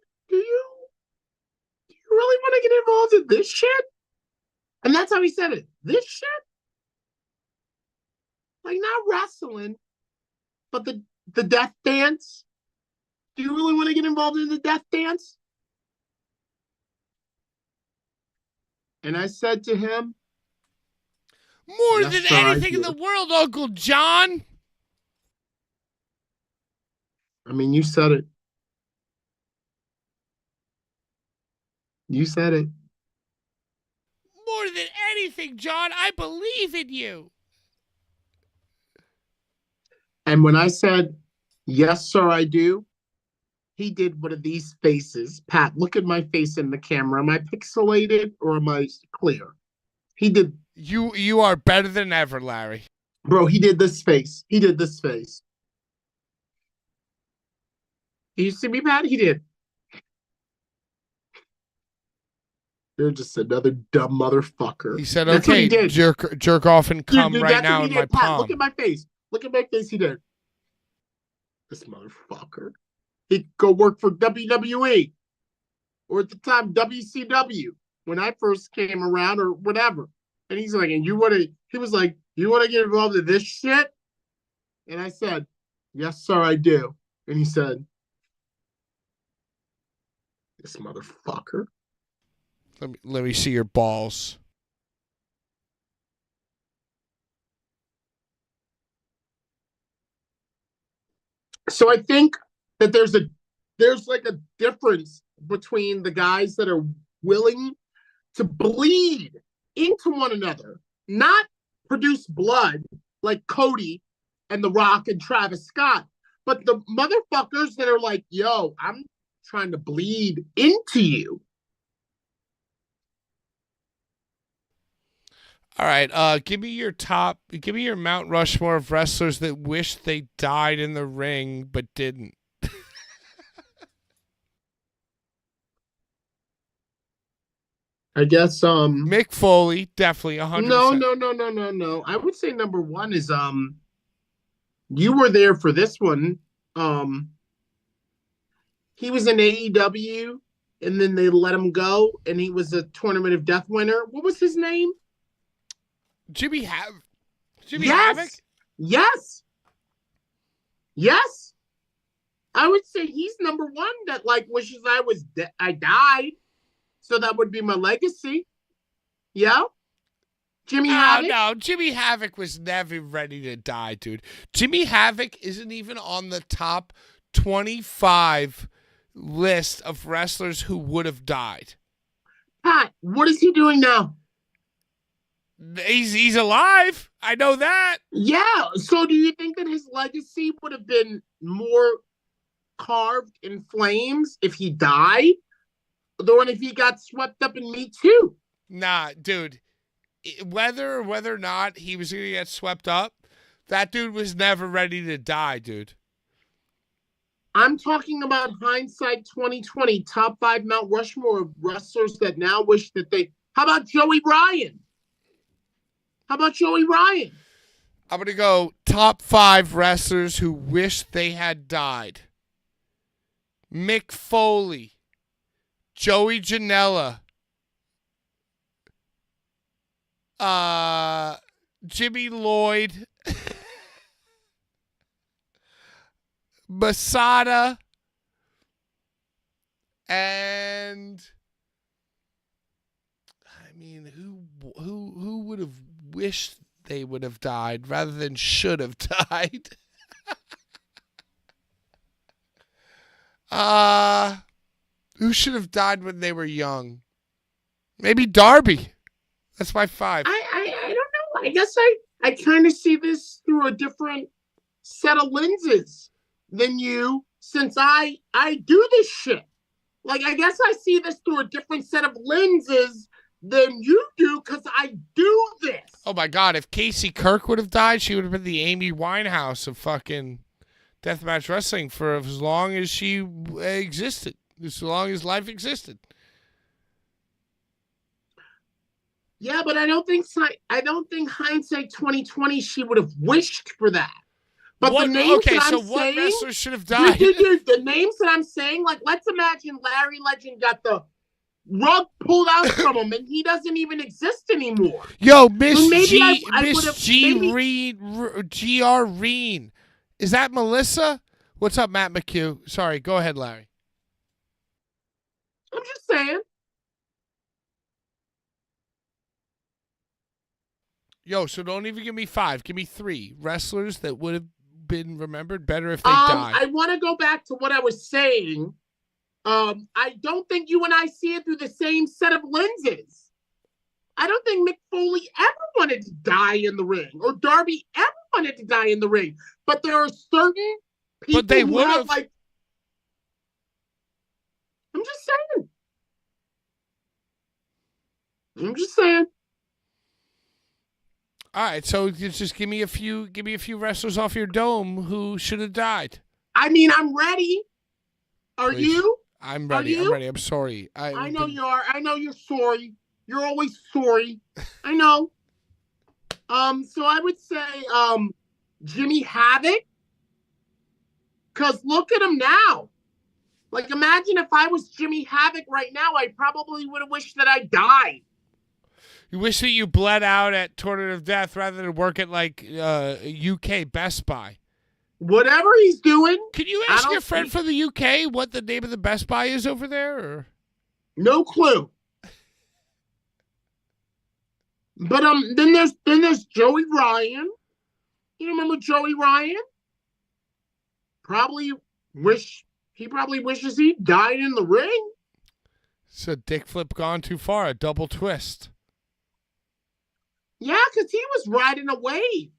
really want to get involved in this shit? And that's how he said it. This shit? Like not wrestling, but the death dance. Do you really want to get involved in the death dance? And I said to him, More yes, than sir, I anything in do. the world, Uncle John. I mean, you said it. You said it. More than anything, John, I believe in you. And when I said, yes, sir, I do, he did one of these faces. Pat, look at my face in the camera. Am I pixelated or am I clear? He did. You are better than ever, Larry. Bro, he did this face. He did this face. You see me, Pat? He did. You're just another dumb motherfucker. He said, That's what okay, he did. jerk off and come Dude, right that's now what in he my did. Pat, palm. look at my face. Look at my face. He did. This motherfucker. He'd go work for WWE or at the time WCW when I first came around or whatever. And he's like, and you want to, he was like, you want to get involved in this shit? And I said, yes, sir, I do. And he said, this motherfucker. Let me see your balls. So I think that there's like a difference between the guys that are willing to bleed into one another, not produce blood like Cody and The Rock and Travis Scott, but the motherfuckers that are like, yo, I'm trying to bleed into you. All right, give me your Mount Rushmore of wrestlers that wish they died in the ring but didn't. I guess Mick Foley, definitely 100%. no. I would say number one is you were there for this one. He was in AEW and then they let him go and he was a Tournament of Death winner. What was his name? Jimmy Havoc. Yes. Yes. I would say he's number one that like wishes I died. So that would be my legacy. Yeah. Jimmy Havoc. No, Jimmy Havoc was never ready to die, dude. Jimmy Havoc isn't even on the top 25 list of wrestlers who would have died. Pat, what is he doing now? He's alive. I know that. Yeah. So do you think that his legacy would have been more carved in flames if he died? Or if he got swept up in Me Too? Nah, dude. Whether or not he was going to get swept up, that dude was never ready to die, dude. I'm talking about hindsight 2020, top 5 Mount Rushmore of wrestlers that now wish that they... How about Joey Ryan? I'm going to go top 5 wrestlers who wish they had died. Mick Foley. Joey Janela. Jimmy Lloyd. Masada. And I mean, who would have wished they would have died rather than should have died? Who should have died when they were young? Maybe Darby. That's my 5. I don't know. I guess I kind of see this through a different set of lenses than you, since I do this shit. Like, I guess I see this through a different set of lenses than you do because I do this. Oh my God! If Casey Kirk would have died, she would have been the Amy Winehouse of fucking deathmatch wrestling for as long as she existed, as long as life existed. Yeah, but I don't think hindsight 2020 she would have wished for that. But What, the names okay, that so I'm what saying, wrestler should have died? the names that I'm saying, like let's imagine Larry Legend got the rug pulled out from him and he doesn't even exist anymore. Yo, Miss Then maybe G, I Miss would've- G maybe- Reed, G.R. Reen. Is that Melissa? What's up, Matt McHugh? Sorry, go ahead, Larry. I'm just saying. Yo, so don't even give me 5. Give me 3 wrestlers that would have been remembered better if they died. I want to go back to what I was saying. I don't think you and I see it through the same set of lenses. I don't think Mick Foley ever wanted to die in the ring, or Darby ever wanted to die in the ring. But there are certain people But they who would have, have. like, I'm just saying. All right, so just give me a few wrestlers off your dome who should have died. I mean, I'm ready. Are Please. you? I'm Are ready. you? I'm ready. I'm sorry. I know you are. I know you're sorry. You're always sorry. I know. So I would say, Jimmy Havoc. Cause look at him now. Like, imagine if I was Jimmy Havoc right now, I probably would have wished that I died. You wish that you bled out at Tournament of Death rather than work at like UK Best Buy. Whatever he's doing. Can you ask your friend from the UK what the name of the Best Buy is over there? Or? No clue. But then there's Joey Ryan. You remember Joey Ryan? He probably wishes he died in the ring. It's a dick flip gone too far, a double twist. Yeah, because he was riding a wave.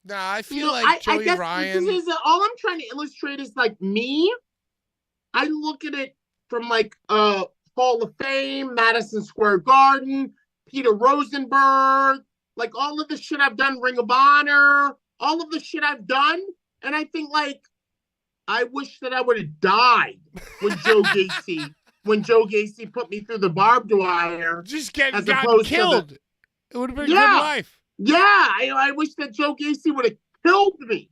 Nah, I feel like Joey Ryan. All I'm trying to illustrate is like me. I look at it from like Hall of Fame, Madison Square Garden, Peter Rosenberg, like all of the shit I've done, Ring of Honor, all of the shit I've done, and I think like I wish that I would have died when Joe Gacy put me through the barbed wire. Just got killed. It would have been a good life. Yeah, I wish that Joe Gacy would have killed me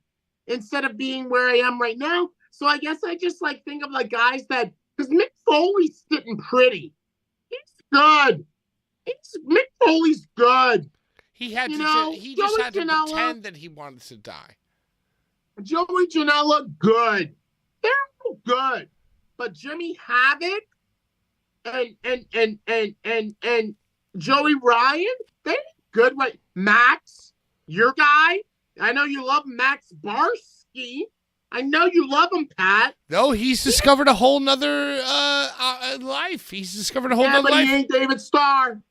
instead of being where I am right now. So I guess I just like think of like guys that, because Mick Foley's sitting pretty. He's good. Mick Foley's good. He had he just had to pretend that he wanted to die. Joey Janela, good. They're all good. But Jimmy Havoc and Joey Ryan, they're good. Right? Max, your guy. I know you love Max Barsky. I know you love him, Pat. No, he's discovered a whole nother life. He's discovered a whole nother life. He ain't David Starr.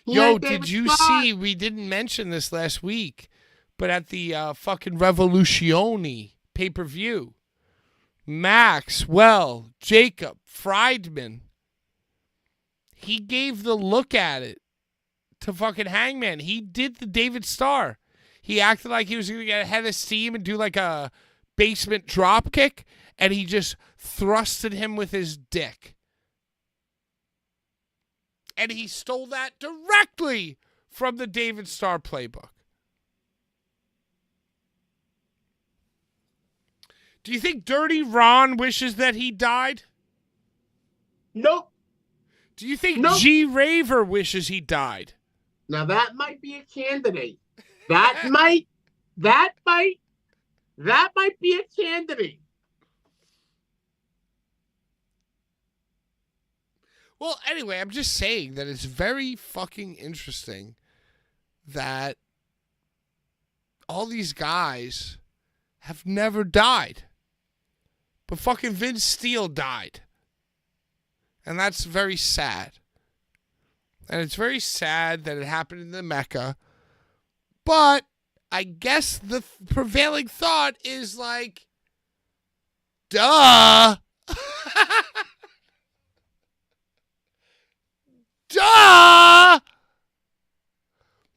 Did you see? We didn't mention this last week, but at the fucking Revoluzione pay-per-view, Jacob Friedman, he gave the look at it to fucking Hangman. He did the David Starr. He acted like he was going to get ahead of steam and do like a basement drop kick, and he just thrusted him with his dick. And he stole that directly from the David Starr playbook. Do you think Dirty Ron wishes that he died? Nope. Do you think G. Raver wishes he died? Now that might be a candidate. That might be a candidate. Well, anyway, I'm just saying that it's very fucking interesting that all these guys have never died. But fucking Vince Steele died. And that's very sad. And it's very sad that it happened in the Mecca. But I guess the prevailing thought is like, duh.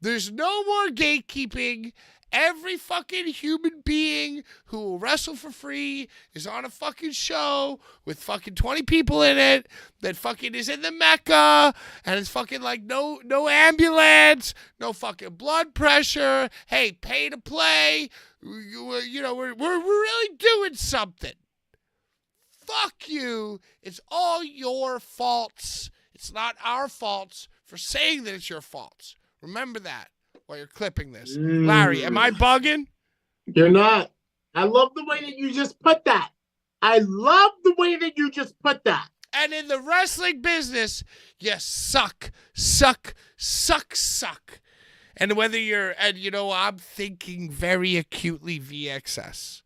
There's no more gatekeeping. Every fucking human being who will wrestle for free is on a fucking show with fucking 20 people in it that fucking is in the Mecca, and it's fucking like no ambulance, no fucking blood pressure. Hey, pay to play. You know, we're really doing something. Fuck you. It's all your faults. It's not our faults for saying that it's your faults. Remember that while you're clipping this. Larry, am I bugging? You're not. I love the way that you just put that. I love the way that you just put that. And in the wrestling business, you suck. And whether you're, and you know, I'm thinking very acutely VXS.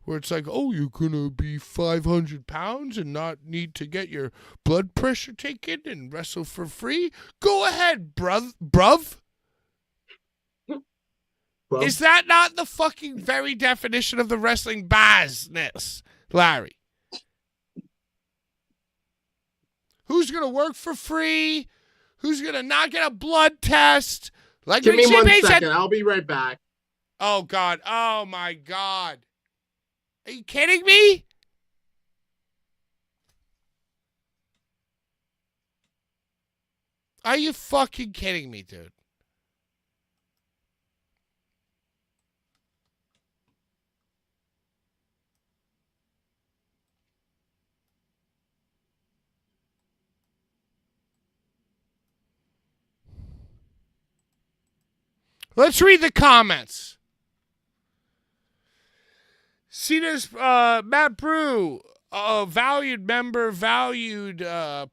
Where it's like, oh, you're going to be 500 pounds and not need to get your blood pressure taken and wrestle for free? Go ahead, bruv. Well, Is that not the fucking very definition of the wrestling business, Larry? Who's going to work for free? Who's going to not get a blood test? Like give me Jimmy 1 said- second. I'll be right back. Oh, God. Oh, my God. Are you kidding me? Are you fucking kidding me, dude? Let's read the comments. Cena's Matt Brew, a valued member, valued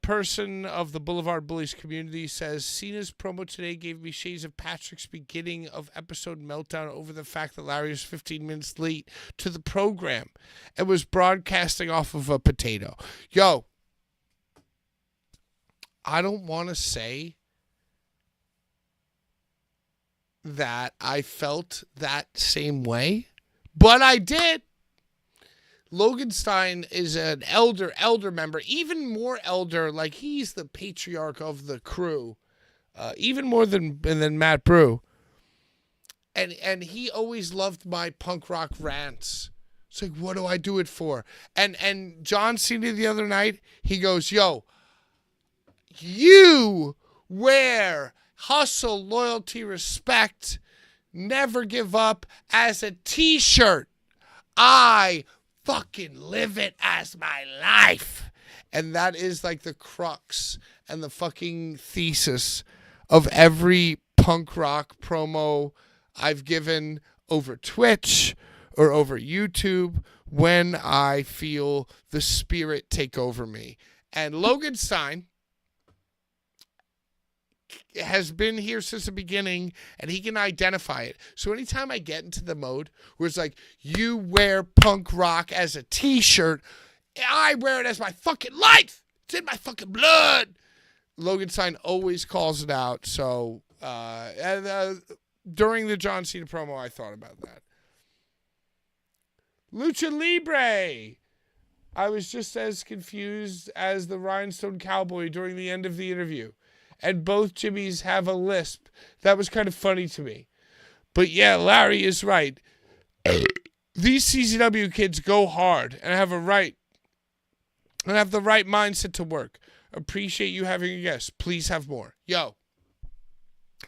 person of the Blvd Bullies community, says Cena's promo today gave me shades of Patrick's beginning of episode meltdown over the fact that Larry was 15 minutes late to the program and was broadcasting off of a potato. Yo, I don't want to say that I felt that same way, but I did. Logan Stein is an elder member, even more elder, like he's the patriarch of the crew, even more than Matt Brew. And he always loved my punk rock rants. It's like, what do I do it for? And John Cena the other night, he goes, yo, you wear hustle, loyalty, respect, never give up as a t-shirt. I fucking live it as my life. And that is like the crux and the fucking thesis of every punk rock promo I've given over Twitch or over YouTube when I feel the spirit take over me. And Logan Stein has been here since the beginning, and he can identify it. So anytime I get into the mode where it's like, you wear punk rock as a t-shirt, I wear it as my fucking life. It's in my fucking blood. Logan Stein always calls it out. So during the John Cena promo, I thought about that. Lucha Libre. I was just as confused as the Rhinestone Cowboy during the end of the interview. And both Jimmys have a lisp. That was kind of funny to me. But yeah, Larry is right. These CZW kids go hard and have the right mindset to work. Appreciate you having a guest. Please have more. Yo,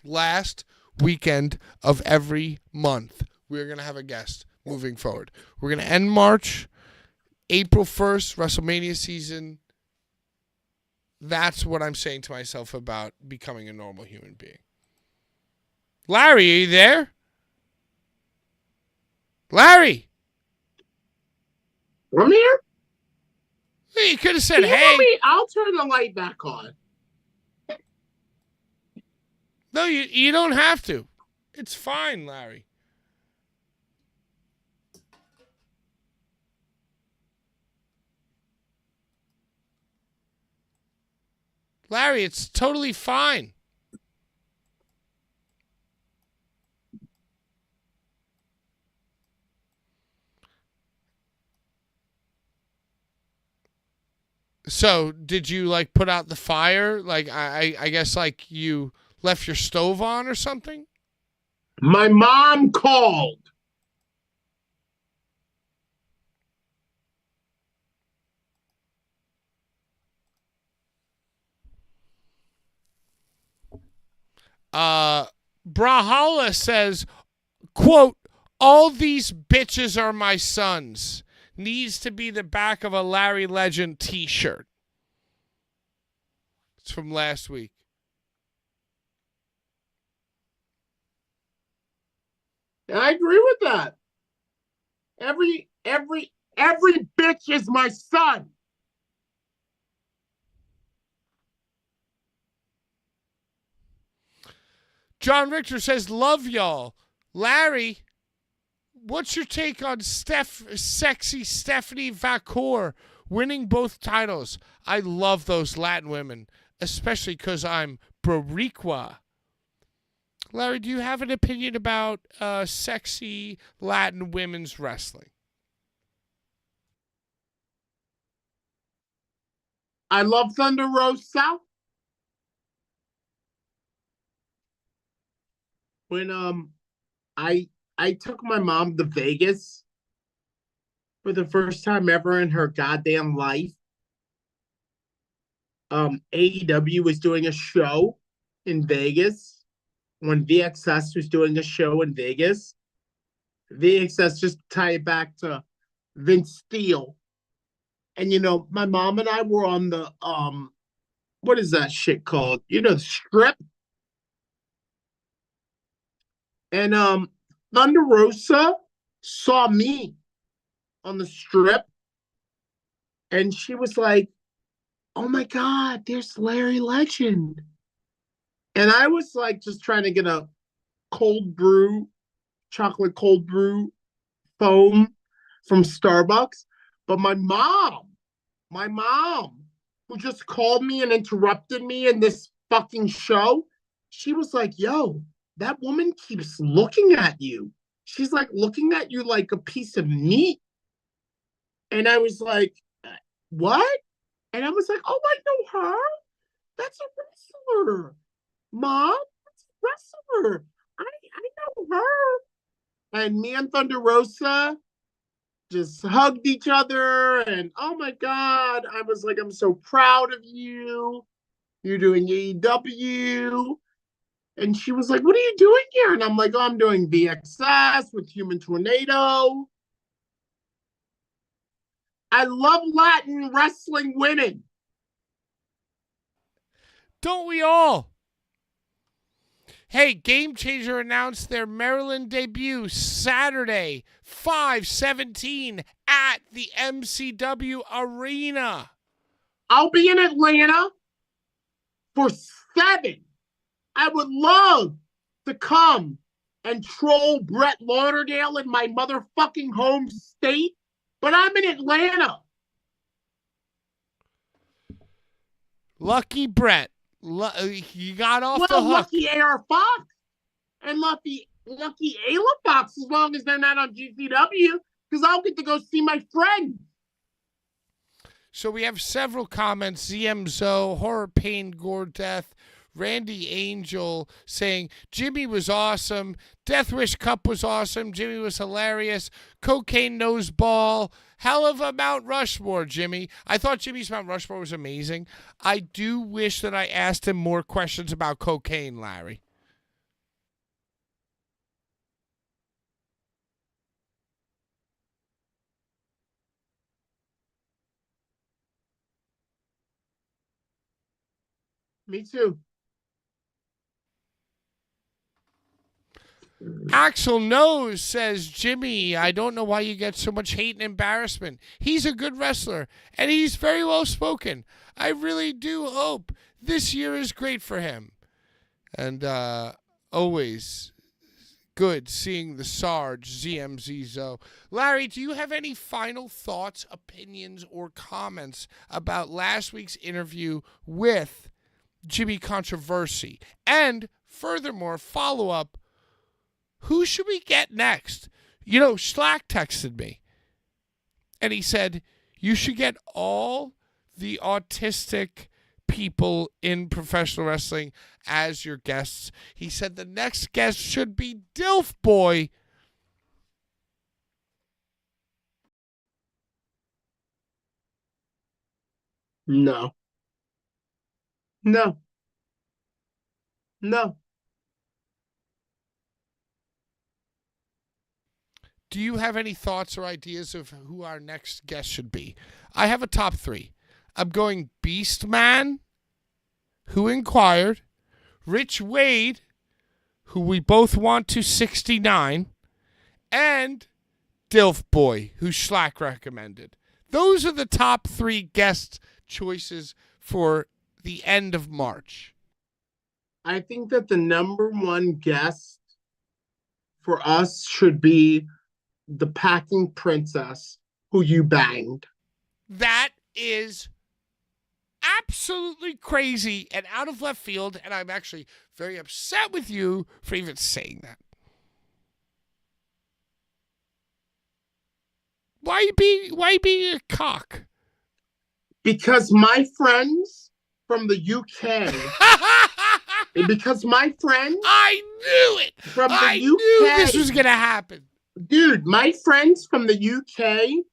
last weekend of every month, we're going to have a guest moving forward. We're going to end March, April 1st, WrestleMania season. That's what I'm saying to myself about becoming a normal human being. Larry, are you there? Larry! I'm here. You could have said, You know hey. me, I'll turn the light back on. No, you don't have to. It's fine, Larry. Larry, it's totally fine. So, did you like put out the fire? Like I guess like you Left your stove on or something? My mom called. Brahala says, quote, all these bitches are my sons. Needs to be the back of a Larry Legend t-shirt. It's from last week. I agree with that. Every bitch is my son. John Richter says, love y'all. Larry, what's your take on sexy Stephanie Vacour winning both titles? I love those Latin women, especially because I'm Boricua. Larry, do you have an opinion about sexy Latin women's wrestling? I love Thunder Rosa. When I took my mom to Vegas for the first time ever in her goddamn life. AEW was doing a show in Vegas when VXS was doing a show in Vegas. VXS, just tie it back to Vince Steele. And my mom and I were on the what is that shit called? The Strip. And Thunder Rosa saw me on the Strip, and she was like, oh my God, there's Larry Legend. And I was like just trying to get a chocolate cold brew foam from Starbucks. But my mom, who just called me and interrupted me in this fucking show, she was like, yo, that woman keeps looking at you. She's like looking at you like a piece of meat. And I was like, what? And I was like, oh, I know her. That's a wrestler. Mom, that's a wrestler. I know her. And me and Thunder Rosa just hugged each other. And oh my God, I was like, I'm so proud of you. You're doing AEW. And she was like, what are you doing here? And I'm like, oh, I'm doing VXS with Human Tornado. I love Latin wrestling women. Don't we all? Hey, Game Changer announced their Maryland debut Saturday, 5/17 at the MCW Arena. I'll be in Atlanta for 7. I would love to come and troll Brett Lauderdale in my motherfucking home state, but I'm in Atlanta. Lucky Brett. You got off the hook. Lucky AR Fox and lucky Ayla Fox, as long as they're not on GCW, because I'll get to go see my friend. So we have several comments. ZM Zo, Horror Pain Gore Death, Randy Angel saying Jimmy was awesome. Death Wish Cup was awesome. Jimmy was hilarious. Cocaine Nose Ball. Hell of a Mount Rushmore, Jimmy. I thought Jimmy's Mount Rushmore was amazing. I do wish that I asked him more questions about cocaine, Larry. Me too. Axel Knows says, Jimmy, I don't know why you get so much hate and embarrassment. He's a good wrestler, and he's very well spoken. I really do hope this year is great for him. And always good seeing the Sarge, ZMZzo. Larry, do you have any final thoughts, opinions, or comments about last week's interview with Jimmy Controversy? And furthermore, follow up, who should we get next? Schlack texted me, and he said, you should get all the autistic people in professional wrestling as your guests. He said the next guest should be Dilf Boy. No. No. No. Do you have any thoughts or ideas of who our next guest should be? I have a top 3. I'm going Beastman, who inquired, Rich Wade, who we both want to 69, and Dilf Boy, who Schlack recommended. Those are the top 3 guest choices for the end of March. I think that the number 1 guest for us should be the packing princess who you banged. That is absolutely crazy and out of left field, and I'm actually very upset with you for even saying that. Why you being a cock? Because my friends from the UK, because my friends I knew it. from the I UK, knew this was gonna happen. dude, my friends from the UK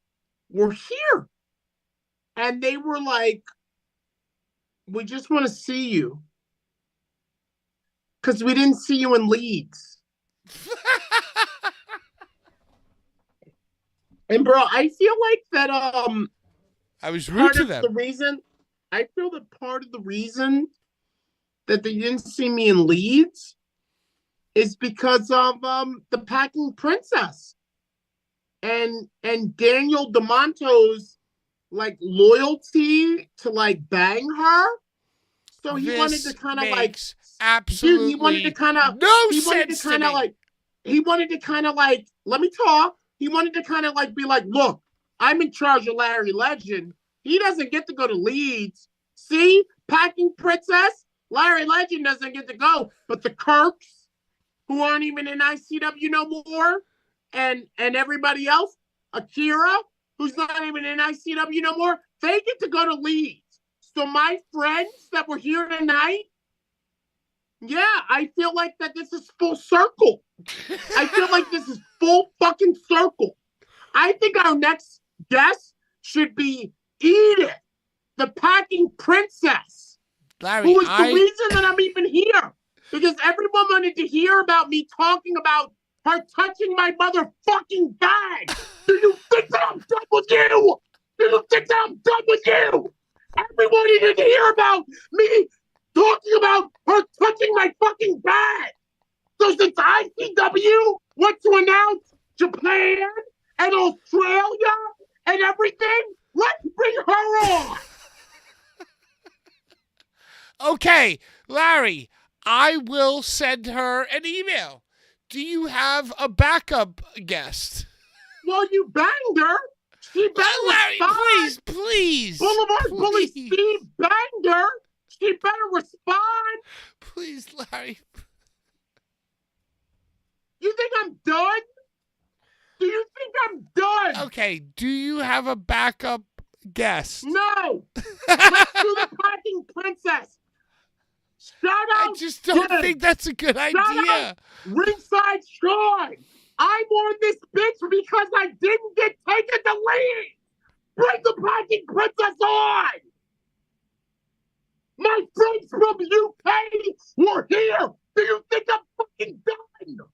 were here. And they were like, we just want to see you. Because we didn't see you in Leeds. And bro, I feel like that I was rude part to of them. the reason I feel that part of the reason that they didn't see me in Leeds is because of the packing princess and Daniel DeMonto's like loyalty to like bang her. So he wanted to kind of like absolutely dude, he wanted to kind of no he wanted sense to kind of me. like he wanted to kind of like let me talk. He wanted to kind of like be like, look, I'm in charge of Larry Legend. He doesn't get to go to Leeds. See, packing princess, Larry Legend doesn't get to go, but the Kirks, who aren't even in ICW no more, and everybody else, Akira, who's not even in ICW no more, they get to go to Leeds. So my friends that were here tonight, yeah, I feel like that this is full circle. I feel like this is full fucking circle. I think our next guest should be Edith, the packing princess. Larry, Who is the reason that I'm even here? Because everyone wanted to hear about me talking about her touching my motherfucking bag. Do you think that I'm done with you? Do you think that I'm done with you? Everyone needed to hear about me talking about her touching my fucking bag. So since ICW went to announce Japan and Australia and everything, let's bring her on. Okay, Larry, I will send her an email. Do you have a backup guest? Well, you banged her. She better Larry, respond. please. Boulevard Bully please. Steve banged her. She better respond. Please, Larry. You think I'm done? Do you think I'm done? Okay, do you have a backup guest? No. Let's do the packing princess. Shout out. I just don't Jen. think that's a good Shout idea. out Ringside Sean. I'm on this bitch because I didn't get taken to lead. Bring the packing princess on. My friends from UK were here. Do you think I'm fucking done?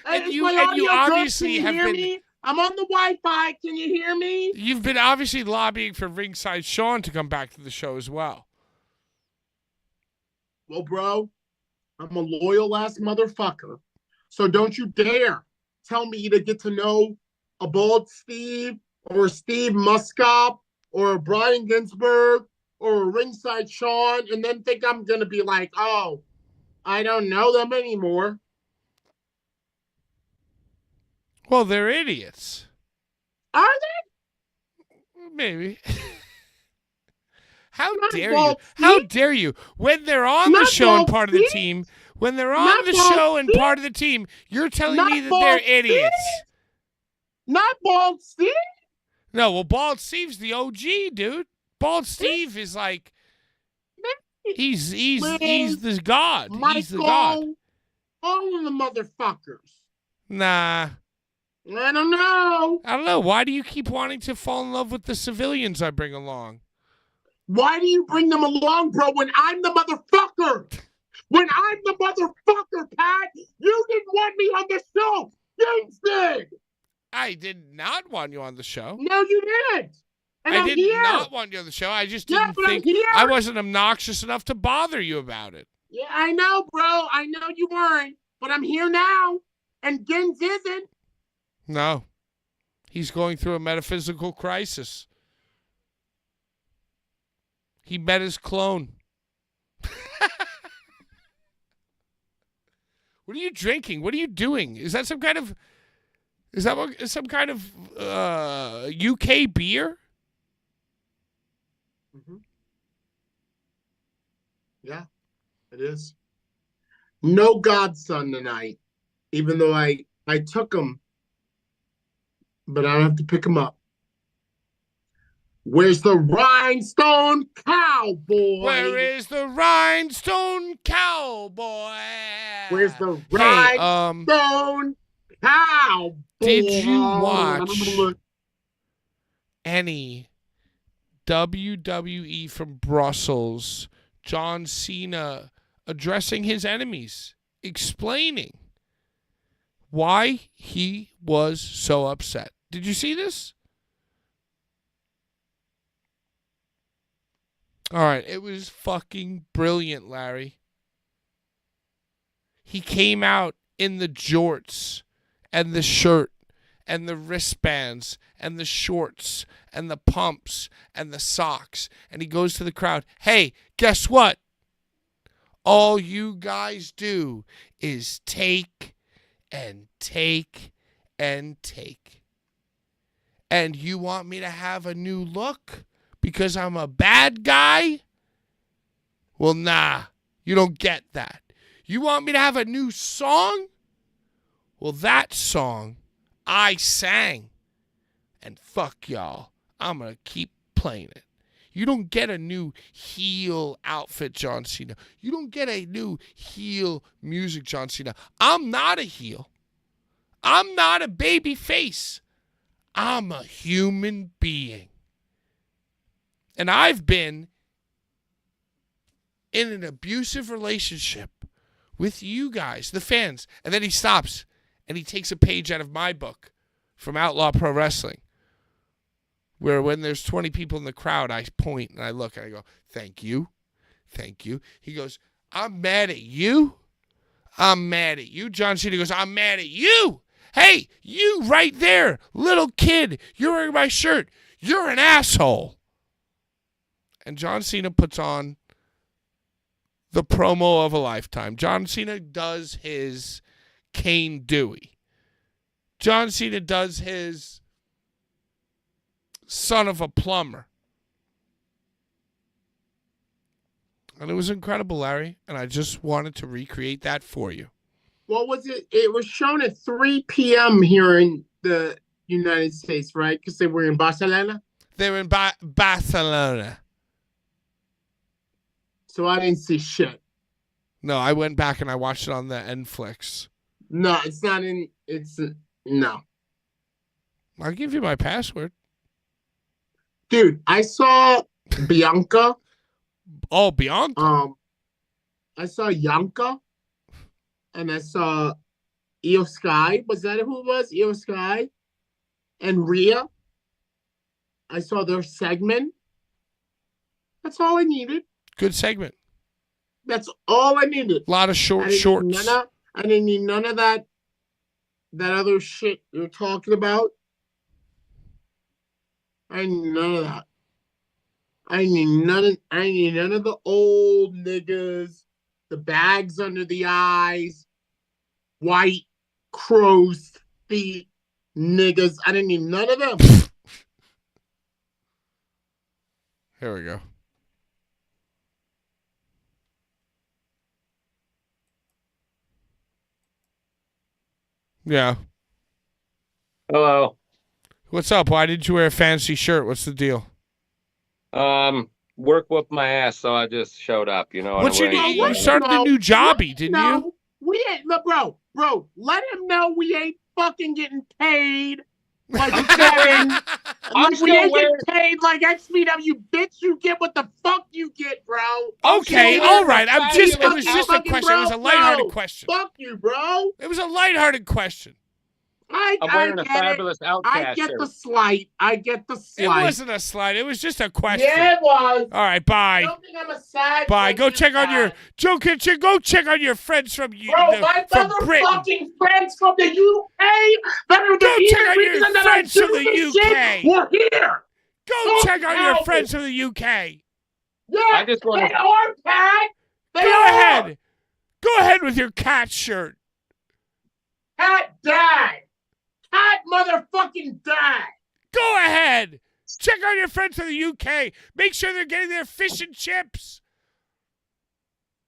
And Is you my audio obviously good? Can you have hear been- me? I'm on the Wi-Fi. Can you hear me? You've been obviously lobbying for Ringside Sean to come back to the show as well. Well, bro, I'm a loyal ass motherfucker. So don't you dare tell me to get to know a Bald Steve or a Steve Muscop or a Brian Ginsburg or a Ringside Sean and then think I'm going to be like, oh, I don't know them anymore. Well, they're idiots. Are they? Maybe. How Not dare you? Bald How Steve. dare you? When they're on the Not show and Bald part of the Steve. team, when they're on Not the Bald show and Steve. part of the team, you're telling Not me that Bald they're Steve. idiots. Not Bald Steve? No, well, Bald Steve's the OG, dude. Bald Steve is like he's the god. He's the god. Michael, all of the motherfuckers. Nah. I don't know. I don't know. Why do you keep wanting to fall in love with the civilians I bring along? Why do you bring them along, bro, when I'm the motherfucker? When I'm the motherfucker, Pat, you didn't want me on the show. James did. I did not want you on the show. No, you did. And I I'm did here. not want you on the show. I just Yeah, didn't but I'm think here. I wasn't obnoxious enough to bother you about it. Yeah, I know, bro. I know you weren't, but I'm here now. And Gens isn't. No. He's going through a metaphysical crisis. He met his clone. What are you drinking? What are you doing? Is that some kind of UK beer? Mm-hmm. Yeah, it is. No godson tonight, even though I took him, but I don't have to pick him up. Where's the rhinestone cowboy? Where is the rhinestone cowboy? Where's the Hey, rhinestone cowboy? did you watch any WWE from Brussels? John Cena addressing his enemies, explaining why he was so upset. Did you see this? All right, it was fucking brilliant, Larry. He came out in the jorts and the shirt and the wristbands and the shorts and the pumps and the socks. And he goes to the crowd, hey, guess what? All you guys do is take and take and take. And you want me to have a new look because I'm a bad guy? Well, nah, you don't get that. You want me to have a new song? Well, that song I sang. And fuck y'all, I'm going to keep playing it. You don't get a new heel outfit, John Cena. You don't get a new heel music, John Cena. I'm not a heel. I'm not a baby face. I'm a human being. And I've been in an abusive relationship with you guys, the fans. And then he stops and he takes a page out of my book from Outlaw Pro Wrestling, where when there's 20 people in the crowd, I point and I look and I go, thank you. Thank you. He goes, I'm mad at you. I'm mad at you. John Cena goes, I'm mad at you. Hey, you right there, little kid, you're wearing my shirt. You're an asshole. And John Cena puts on the promo of a lifetime. John Cena does his Kane Dewey. John Cena does his son of a plumber. And it was incredible, Larry. And I just wanted to recreate that for you. What was it? It was shown at 3 p.m. here in the United States, right? Because they were in Barcelona. They were in Barcelona. So I didn't see shit. No, I went back and I watched it on the Netflix. No, it's not in. No. I'll give you my password. Dude, I saw Bianca. Oh, Bianca. I saw Yanka. And I saw Io Sky. Was that who it was? Io Sky. And Rhea. I saw their segment. That's all I needed. Good segment. That's all I needed. A lot of shorts. I didn't need none of that other shit you're talking about. I need none of that. I need none of the old niggas, the bags under the eyes, white crow's feet niggas. I didn't need none of them. Here we go. Yeah. Hello. What's up? Why didn't you wear a fancy shirt? What's the deal? Work whooped my ass, so I just showed up. You know what What's your? I'm wearing? You started a new jobby, didn't you? No, we ain't, look, bro. Let him know we ain't fucking getting paid. Like Kevin, I'm like, still we ain't wearing. getting paid like XPW, bitch. You get what the fuck you get, bro. Okay, all right. It was just a Fucking question. It was a bro, lighthearted question. Fuck you, bro. It was a lighthearted question. I'm wearing a get fabulous it. I Outcast get shirt. the slight. I get the It slight. wasn't a slide. It was just a question. Yeah, it was. All right, bye. Don't think I'm a side. Bye. Go check on your Joe Kitchen. Go check on your friends from Bro, my from Britain. motherfucking friends from the UK that are Go the check on your reason that friends I from do the this UK. shit. We're here. Go check on your Fuck friends from the UK. Yeah, I just want they to. are, Pat. They Go are. ahead. Go ahead with your cat shirt. Pat died. Pat motherfucking died. Go ahead. Check on your friends from the UK. Make sure they're getting their fish and chips.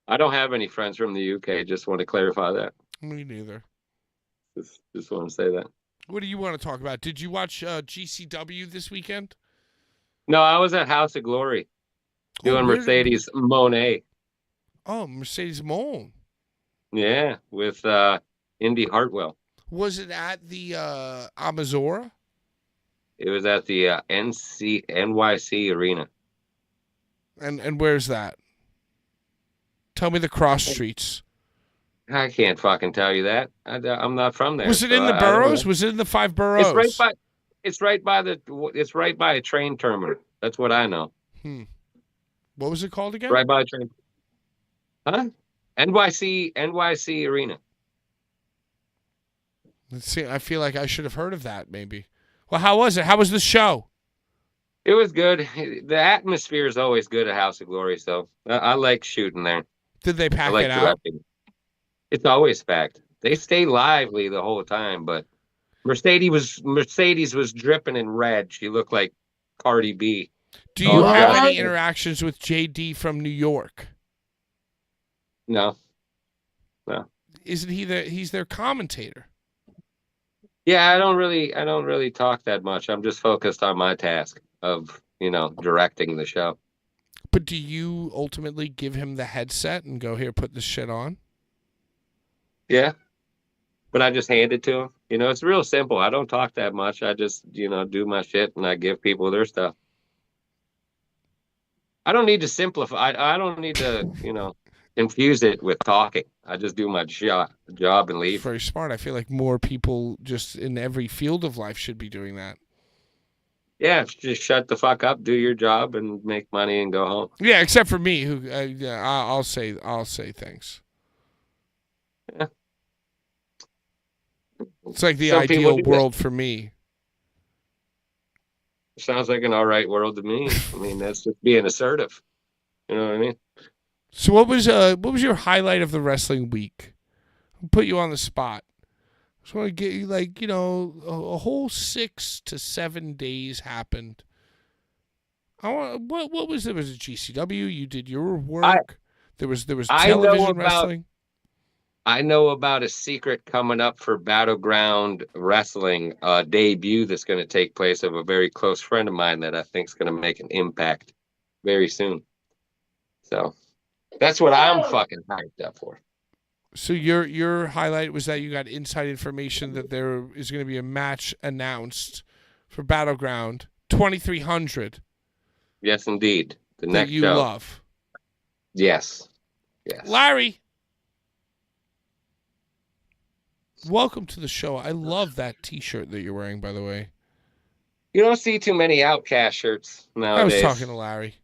I don't have any friends from the UK. Just want to clarify that. Me neither. Just want to say that. What do you want to talk about? Did you watch GCW this weekend? No, I was at House of Glory doing Mercedes Monet. Oh, Mercedes Moan. Yeah, with Indy Hartwell. Was it at the Amazora? It was at the NYC Arena. And where's that? Tell me the cross streets. I can't fucking tell you that. I'm not from there. Was it in the boroughs? Was it in the 5 boroughs? It's right by a train terminal. That's what I know. What was it called again? Right by a train. Huh? NYC Arena. Let's see. I feel like I should have heard of that. Maybe. Well, how was it? How was the show? It was good. The atmosphere is always good at House of Glory, so I like shooting there. Did they pack I like it out? directing. It's always packed. They stay lively the whole time, but Mercedes was dripping in red. She looked like Cardi B. Do you have any interactions with JD from New York? No. Isn't he he's their commentator? Yeah, I don't really talk that much. I'm just focused on my task of, directing the show. But do you ultimately give him the headset and go, here, put this shit on? Yeah. But I just hand it to him. It's real simple. I don't talk that much. I just, do my shit and I give people their stuff. I don't need to simplify. I don't need to, infuse it with talking. I just do my job and leave. Very smart. I feel like more people just in every field of life should be doing that. Yeah, just shut the fuck up, do your job, and make money and go home. Yeah, except for me, who I'll say thanks. Yeah. It's like the ideal world for me. Sounds like an all right world to me. I mean, that's just being assertive. You know what I mean? So what was your highlight of the wrestling week? I'll put you on the spot. I just want to get you a whole 6 to 7 days happened. What was it? Was it GCW? You did your work. There was television wrestling. I know about a secret coming up for Battleground Wrestling debut that's going to take place of a very close friend of mine that I think is going to make an impact very soon. So that's what I'm fucking hyped up for. So your highlight was that you got inside information that there is going to be a match announced for Battleground 2300. Yes, indeed. The that next you show. Love. Yes. Larry, welcome to the show. I love that T-shirt that you're wearing, by the way. You don't see too many Outcast shirts nowadays. I was talking to Larry.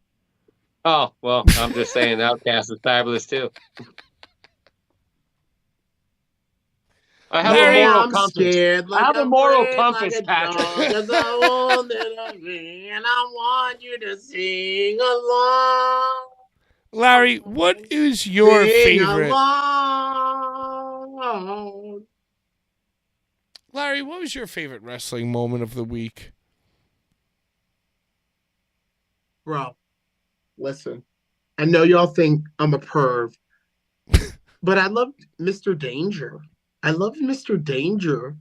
Oh, well, I'm just saying Outcast is fabulous too. I have Larry, a moral I'm compass. scared, I have a moral compass, like Patrick. Cause I want and I want you to sing along. Larry, what is your Sing favorite? along. Larry, what was your favorite wrestling moment of the week? Bro, listen. I know y'all think I'm a perv, but I loved Mr. Danger. I loved Mr. Danger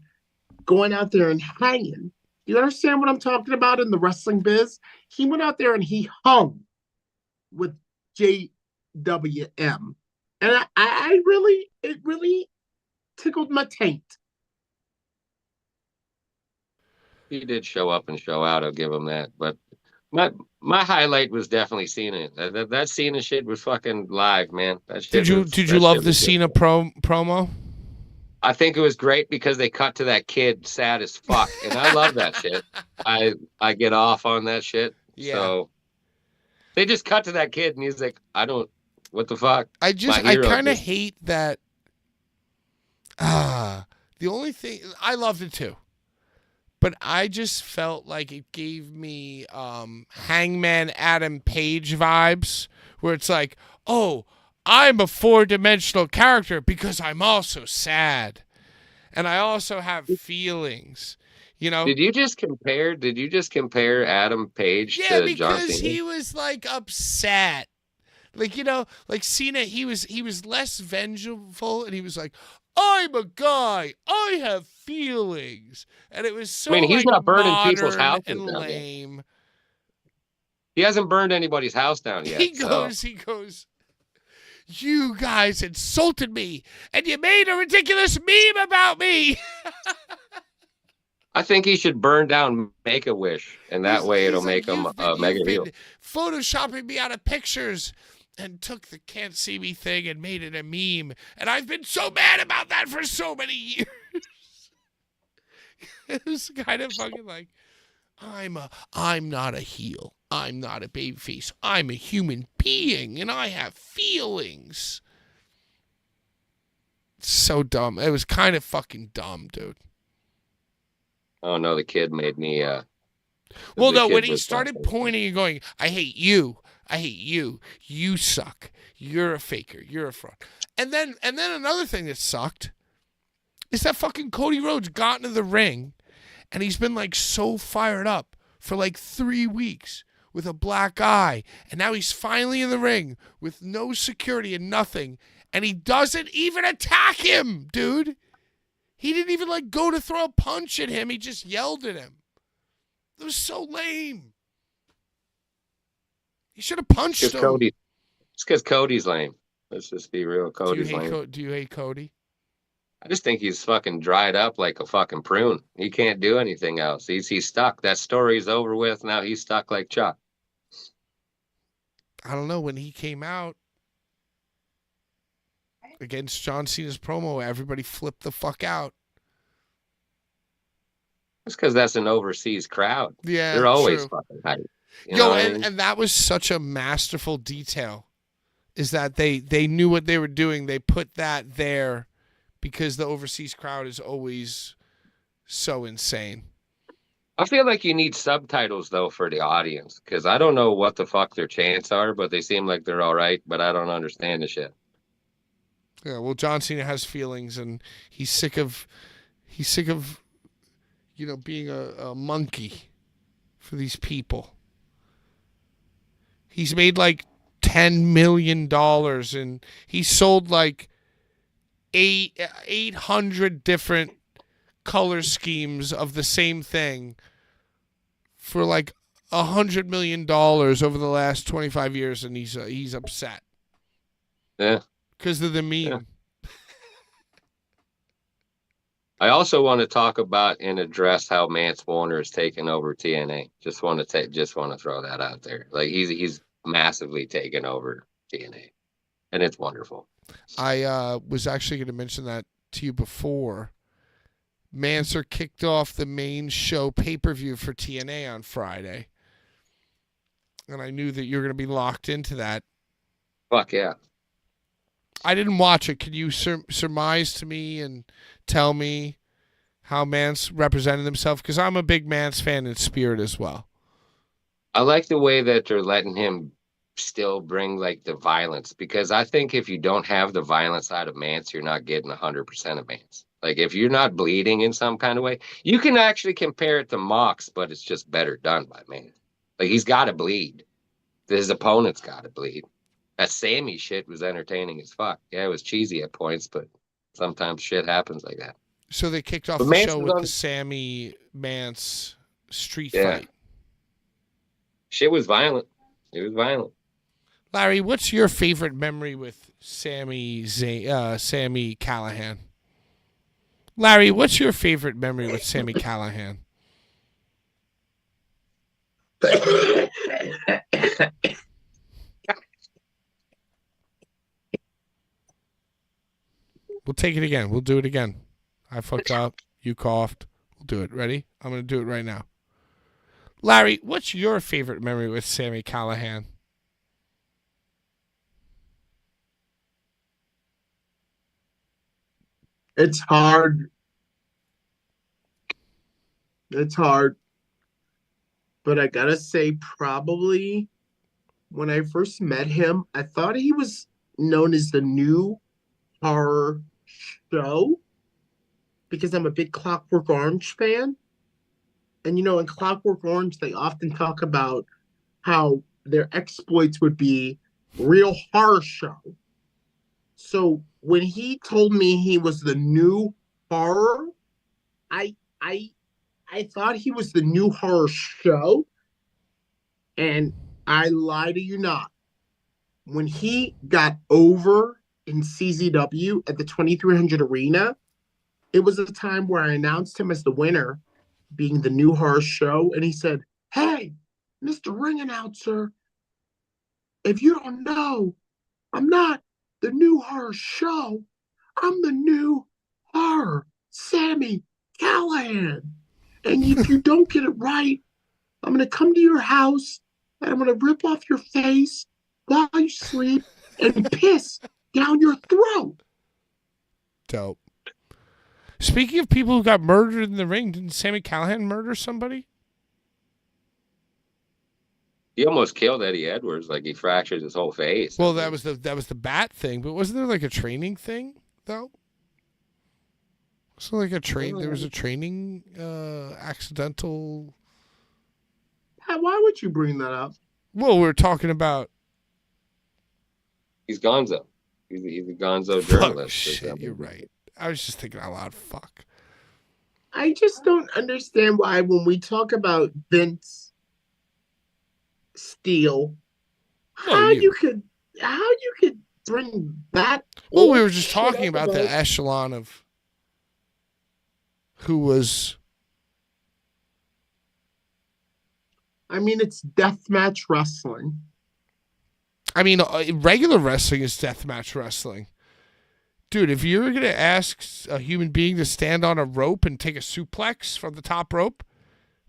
going out there and hanging You understand what I'm talking about in the wrestling biz? He went out there and he hung with JWM. And it really tickled my taint. He did show up and show out. I'll give him that. But my highlight was definitely Cena. That Cena shit was fucking live, man. That shit. Did you love the Cena promo? I think it was great because they cut to that kid sad as fuck, and I love that shit. I get off on that shit. Yeah. So they just cut to that kid, and he's like, what the fuck? I kind of hate that. The only thing, I loved it too, but I just felt like it gave me Hangman Adam Page vibes, where it's like, oh, I'm a 4-dimensional character because I'm also sad, and I also have feelings. You know? Did you just compare Adam Page to John Cena? Because he was like upset. Like, you know, like Cena, he was less vengeful, and he was like, I'm a guy. I have feelings. And it was so he's not burning people's houses and down lame. Yet. He hasn't burned anybody's house down yet. He goes, you guys insulted me, and you made a ridiculous meme about me. I think he should burn down Make-A-Wish, and that way it'll make him a mega heel. Photoshopping me out of pictures and took the can't see me thing and made it a meme, and I've been so mad about that for so many years. It was kind of fucking like, I'm not a heel. I'm not a babyface. I'm a human being, and I have feelings. So dumb. It was kind of fucking dumb, dude. Oh no, the kid made me. Well, no, when he started pointing and going, I hate you. I hate you. You suck. You're a faker. You're a fraud. And then another thing that sucked is that fucking Cody Rhodes got into the ring, and he's been like so fired up for like 3 weeks with a black eye, and now he's finally in the ring with no security and nothing, and he doesn't even attack him, dude. He didn't even like go to throw a punch at him. He just yelled at him. It was so lame. He should have punched him. It's because Cody's lame. Let's just be real. Cody's lame. Do you hate Cody? I just think he's fucking dried up like a fucking prune. He can't do anything else. He's stuck. That story's over with. Now he's stuck like Chuck. I don't know. When he came out against John Cena's promo, everybody flipped the fuck out. It's because that's an overseas crowd. Yeah, they're always fucking hype. And that was such a masterful detail, is that they knew what they were doing. They put that there because the overseas crowd is always so insane. I feel like you need subtitles, though, for the audience, because I don't know what the fuck their chants are, but they seem like they're all right, but I don't understand the shit. Yeah, well, John Cena has feelings, and he's sick of being a monkey for these people. He's made like $10 million, and he sold like 800 different color schemes of the same thing for like $100 million over the last 25 years, and he's upset. Yeah, because of the meme. Yeah. I also want to talk about and address how Mance Warner is taking over TNA. Just want to throw that out there. Like he's massively taken over TNA, and it's wonderful. I was actually going to mention that to you before. Manser kicked off the main show pay-per-view for TNA on Friday, and I knew that you were going to be locked into that. Fuck yeah. I didn't watch it. Could you surmise to me and tell me how Mance represented himself? Because I'm a big Mance fan in spirit as well. I like the way that they're letting him still bring like the violence, because I think if you don't have the violent side of Mance, you're not getting 100% of Mance. Like if you're not bleeding in some kind of way, you can actually compare it to Mox, but it's just better done by Mance. Like he's got to bleed. His opponent's got to bleed. That Sammy shit was entertaining as fuck. Yeah, it was cheesy at points, but sometimes shit happens like that. So they kicked off the show with the Sammy Mance street Yeah. fight. Shit was violent. It was violent. Larry, what's your favorite memory with Sammy Callahan? Larry, what's your favorite memory with Sammy Callahan? We'll take it again. We'll do it again. I fucked up. You coughed. We'll do it. Ready? I'm going to do it right now. Larry, what's your favorite memory with Sammy Callahan? It's hard. It's hard. But I gotta say, probably when I first met him, I thought he was known as the new horror show because I'm a big Clockwork Orange fan. And in Clockwork Orange, they often talk about how their exploits would be real horror show. So when he told me he was the new horror, I I I thought he was the new horror show, and I lie to you not. When he got over in CZW at the 2300 Arena, it was a time where I announced him as the winner, being the new horror show, and he said, "Hey, Mr. Ring Announcer, if you don't know, I'm not the new horror show. I'm the new horror, Sammy Callahan. And if you don't get it right, I'm going to come to your house and I'm going to rip off your face while you sleep and piss down your throat." Dope. Speaking of people who got murdered in the ring, didn't Sammy Callahan murder somebody? He almost killed Eddie Edwards. Like he fractured his whole face. Well, that was the bat thing, but wasn't there like a training thing though? So like there was a training accidental. Why would you bring that up? Well, we were talking about. He's Gonzo. He's a Gonzo Fuck, journalist. shit, you're right. I was just thinking out loud. Fuck. I just don't understand why when we talk about Vince Steele, how you could bring that. Well, we were just shit talking up about the echelon of who was. I mean, it's deathmatch wrestling. I mean, regular wrestling is deathmatch wrestling. Dude, if you were going to ask a human being to stand on a rope and take a suplex from the top rope,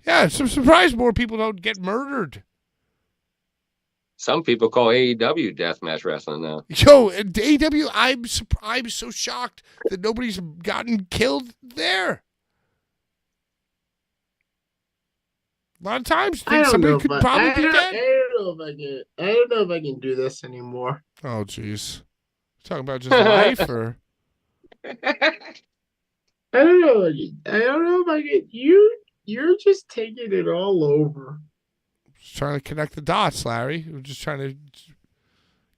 yeah, I'm surprised more people don't get murdered. Some people call AEW deathmatch wrestling now. Yo, AEW, I'm so shocked that nobody's gotten killed there. A lot of times, I think somebody could probably be dead. I don't know if I can do this anymore. Oh, jeez. Talking about just life, or I don't know. I don't know if I can. You're just taking it all over. Just trying to connect the dots, Larry. We're just trying to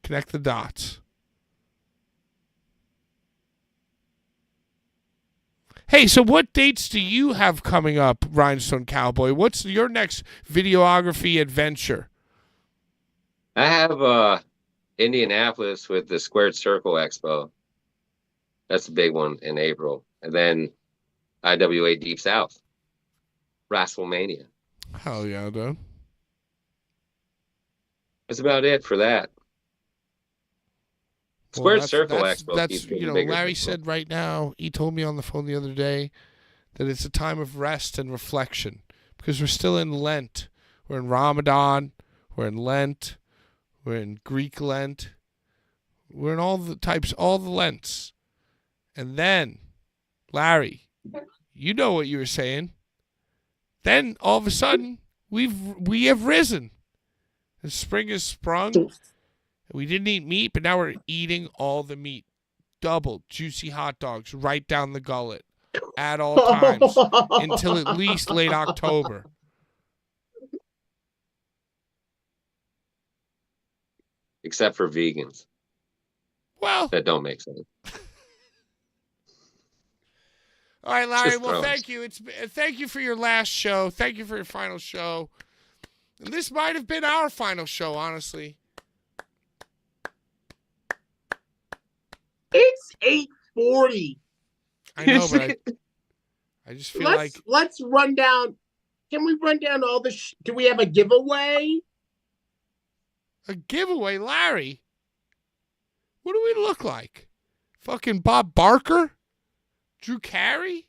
connect the dots. Hey, so what dates do you have coming up, Rhinestone Cowboy? What's your next videography adventure? I have Indianapolis with the Squared Circle Expo. That's a big one in April. And then IWA Deep South. WrestleMania. Hell yeah, dude. That's about it for that. Squared Circle Expo. That's Larry said right now, he told me on the phone the other day that it's a time of rest and reflection because we're still in Lent. We're in Ramadan. We're in Lent. We're in Greek Lent. We're in all the Lents. And then, Larry, you know what you were saying. Then, all of a sudden, we have risen. The spring has sprung. We didn't eat meat, but now we're eating all the meat. Double, juicy hot dogs right down the gullet at all times until at least late October. Except for vegans. Well, that don't make sense. All right, Larry. Just Well, throws. thank you. Thank you for your last show. Thank you for your final show. And this might have been our final show, honestly. It's 8:40. I know, but I just feel like Let's run down. Can we run down all the? Do we have a giveaway? a giveaway, Larry. What do we look like? Fucking Bob Barker? Drew Carey?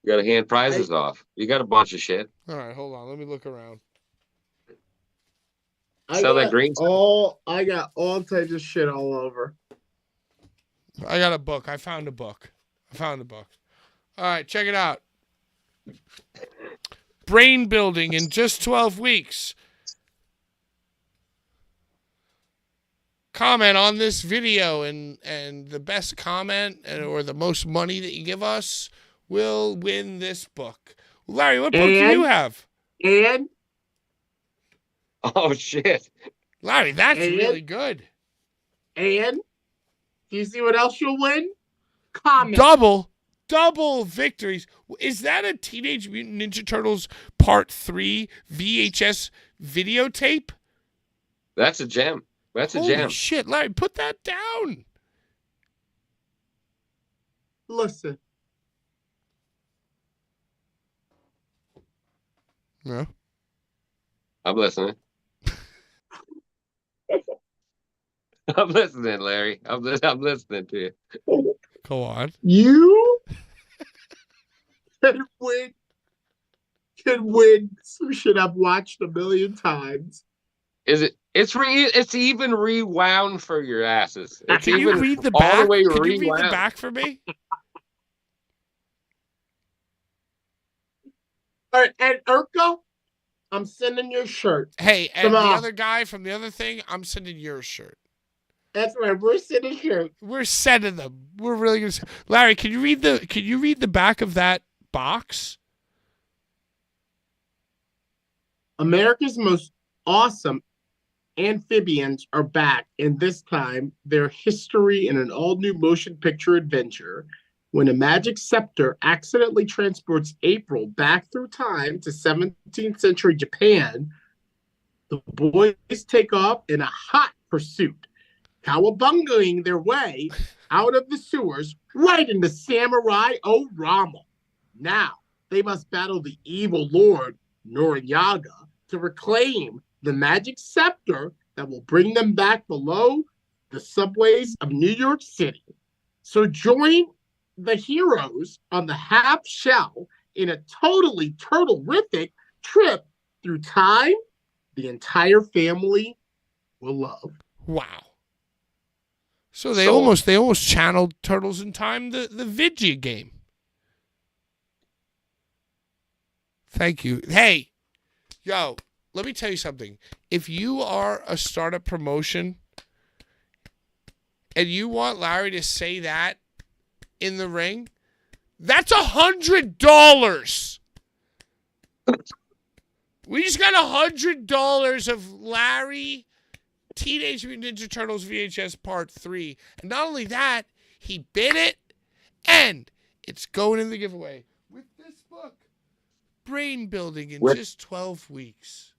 You got to hand prizes off. You got a bunch of shit. All right, hold on. Let me look around. Sell that green stuff. I got all types of shit all over. I got a book. I found a book. All right, check it out. Brain building in just 12 weeks. Comment on this video, and the best comment or the most money that you give us will win this book. Larry, what book do you have? And Oh shit! Larry, that's And- really good. do you see what else you'll win? Comment. Double victories. Is that a Teenage Mutant Ninja Turtles Part 3 VHS videotape? That's a gem. That's a Holy gem. shit, Larry, put that down. Listen, No. I'm listening. I'm listening, Larry. I'm listening to you. Go on. you can win some shit I've watched a million times. Is it? It's even rewound for your asses. It's Can you even read the all back? the way Can you read the rewound. back for me? All right, and Urka, I'm sending your shirt. Hey, and Come the on. other guy from the other thing, I'm sending your shirt. That's right. We're sending shirt. We're sending them. We're really gonna. Larry, can you read the back of that box? America's most awesome amphibians are back, and this time their history in an all-new motion picture adventure. When a magic scepter accidentally transports April back through time to 17th century Japan, the boys take off in a hot pursuit, cowabungaing their way out of the sewers right into Samurai Orama. Now, they must battle the evil lord, Norinyaga, to reclaim the magic scepter that will bring them back below the subways of New York City. So join the heroes on the half shell in a totally turtle-rific trip through time the entire family will love. Wow. So they Sold. almost channeled Turtles in Time, the video game. Thank you. Hey, yo, let me tell you something. If you are a startup promotion and you want Larry to say that in the ring, that's $100. We just got $100 of Larry Teenage Mutant Ninja Turtles VHS Part 3. And not only that, he bid it, and it's going in the giveaway with this book, Brain Building in just 12 weeks.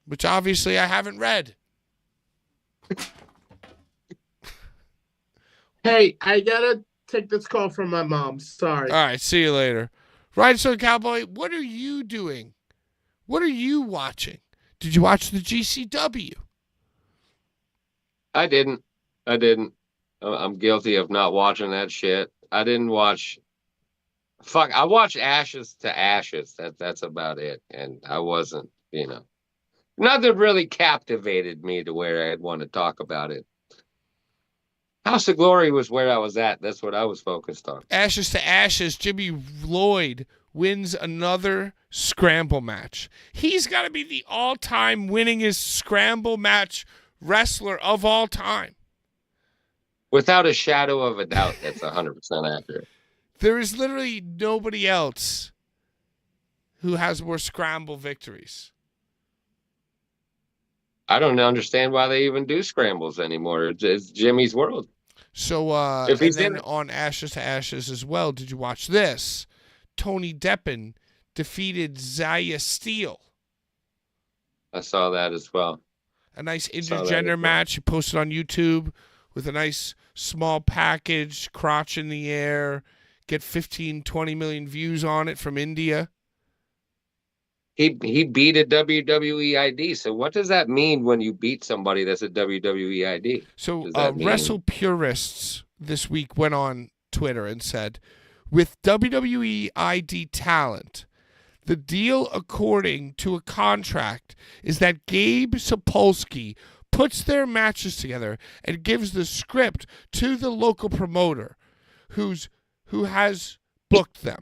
Which obviously I haven't read. Hey, I gotta take this call from my mom. Sorry. All right, see you later. Rhinestone Cowboy, what are you doing? What are you watching? Did you watch the GCW? I didn't. I'm guilty of not watching that shit. I didn't watch. Fuck, I watched Ashes to Ashes. That's about it. And I wasn't, nothing really captivated me to where I'd want to talk about it. House of Glory was where I was at. That's what I was focused on. Ashes to Ashes, Jimmy Lloyd wins another scramble match. He's got to be the all-time winningest scramble match wrestler of all time. Without a shadow of a doubt, that's 100% accurate. There is literally nobody else who has more scramble victories. I don't understand why they even do scrambles anymore. It's Jimmy's world. So, If and he's in then it. on Ashes to Ashes as well, did you watch this? Tony Deppen defeated Zaya Steele. I saw that as well. A nice Saw that as intergender well. match. He posted on YouTube with a nice small package, crotch in the air, get 15, 20 million views on it from India. He beat a WWE ID. So what does that mean when you beat somebody that's a WWE ID? So Does that mean Wrestle Purists this week went on Twitter and said, with WWE ID talent, the deal according to a contract is that Gabe Sapolsky puts their matches together and gives the script to the local promoter who has booked them.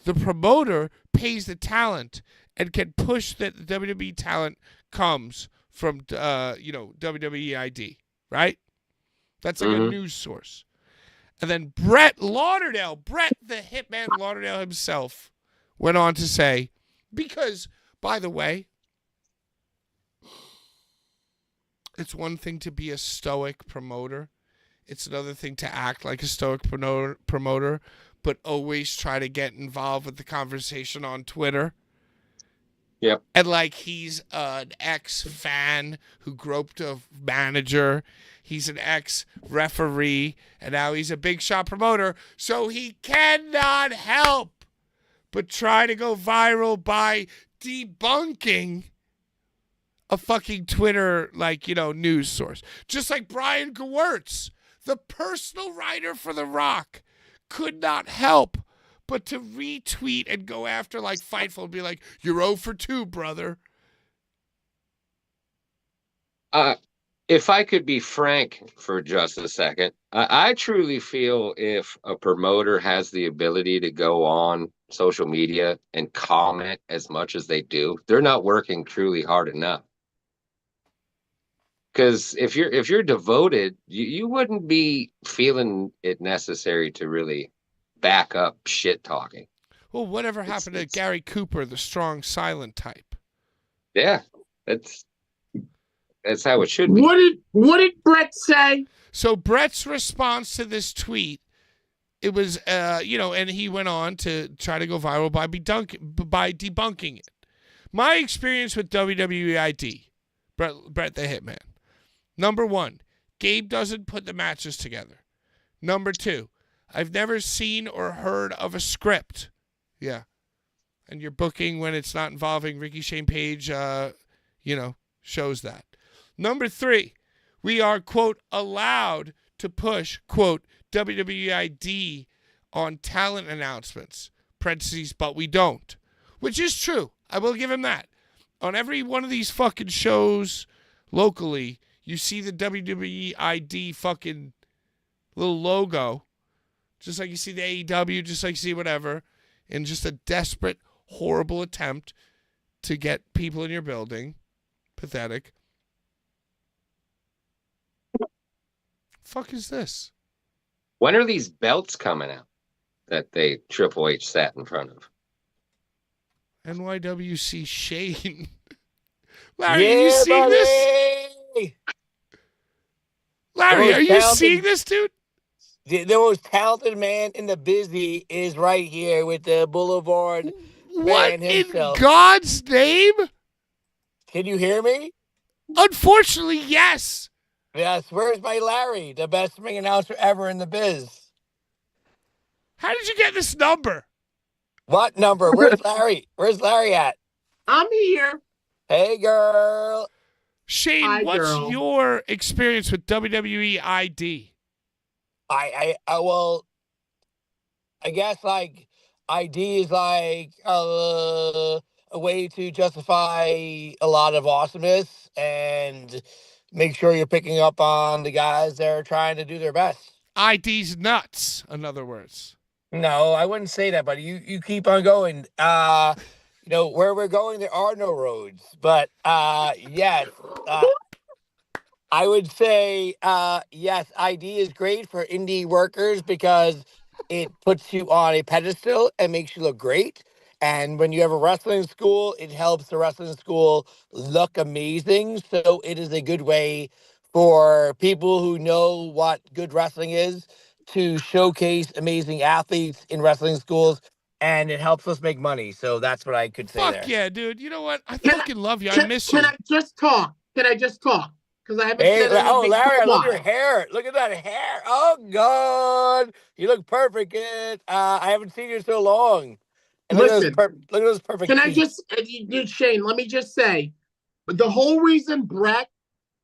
The promoter pays the talent and can push that the WWE talent comes from WWE ID, right? That's like a news source. And then Brett the Hitman Lauderdale himself, went on to say, because, by the way, it's one thing to be a stoic promoter. It's another thing to act like a stoic promoter, but always try to get involved with the conversation on Twitter. Yep. And like he's an ex-fan who groped a manager. He's an ex-referee, and now he's a big shot promoter. So he cannot help but try to go viral by debunking a fucking Twitter, news source. Just like Brian Gewirtz, the personal writer for The Rock, could not help but to retweet and go after Fightful and be like, you're 0 for 2, brother. If I could be frank for just a second, I truly feel if a promoter has the ability to go on social media and comment as much as they do, they're not working truly hard enough. Because if you're devoted, you wouldn't be feeling it necessary to really back up shit talking. Well, whatever happened to Gary Cooper, the strong, silent type? Yeah, that's how it should be. What did Brett say? So Brett's response to this tweet, it was, and he went on to try to go viral by debunking it. My experience with WWE ID, Brett the Hitman. Number 1, Gabe doesn't put the matches together. Number 2, I've never seen or heard of a script. Yeah. And your booking when it's not involving Ricky Shane Page, shows that. Number 3, we are, quote, allowed to push, quote, WWID on talent announcements, parentheses, but we don't. Which is true. I will give him that. On every one of these fucking shows locally, you see the WWE ID fucking little logo, just like you see the AEW, just like you see whatever, in just a desperate, horrible attempt to get people in your building. Pathetic. Fuck is this? When are these belts coming out that they Triple H sat in front of? NYWC Shane. Larry, are you seeing this? Larry, are you seeing this, dude? The most talented man in the busy is right here with the Boulevard What man himself. in God's name? Can you hear me? Unfortunately, yes. Yes. Where's my Larry, the best ring announcer ever in the biz? How did you get this number? What number? Where's Larry? Where's Larry at? I'm here. Hey, girl. Shane, Hi, what's girl. your experience with WWE ID? Well, I guess ID is a way to justify a lot of awesomeness and make sure you're picking up on the guys that are trying to do their best. ID's nuts, in other words. No, I wouldn't say that, but you keep on going. Where we're going, there are no roads. But yes, I would say yes, ID is great for indie workers because it puts you on a pedestal and makes you look great. And when you have a wrestling school, it helps the wrestling school look amazing. So it is a good way for people who know what good wrestling is to showcase amazing athletes in wrestling schools, and it helps us make money. So that's what I could say Fuck there. yeah, dude. You know what? I Can fucking love you. I Can, miss can you. I just talk? Can I just talk? Because I haven't Hey, said anything Larry, for I a love your while. hair. Look at that hair. Oh, God. You look perfect, kid. I haven't seen you in so long. And Listen, look at those perfect can I teeth. just, dude, Shane, let me just say, the whole reason Brett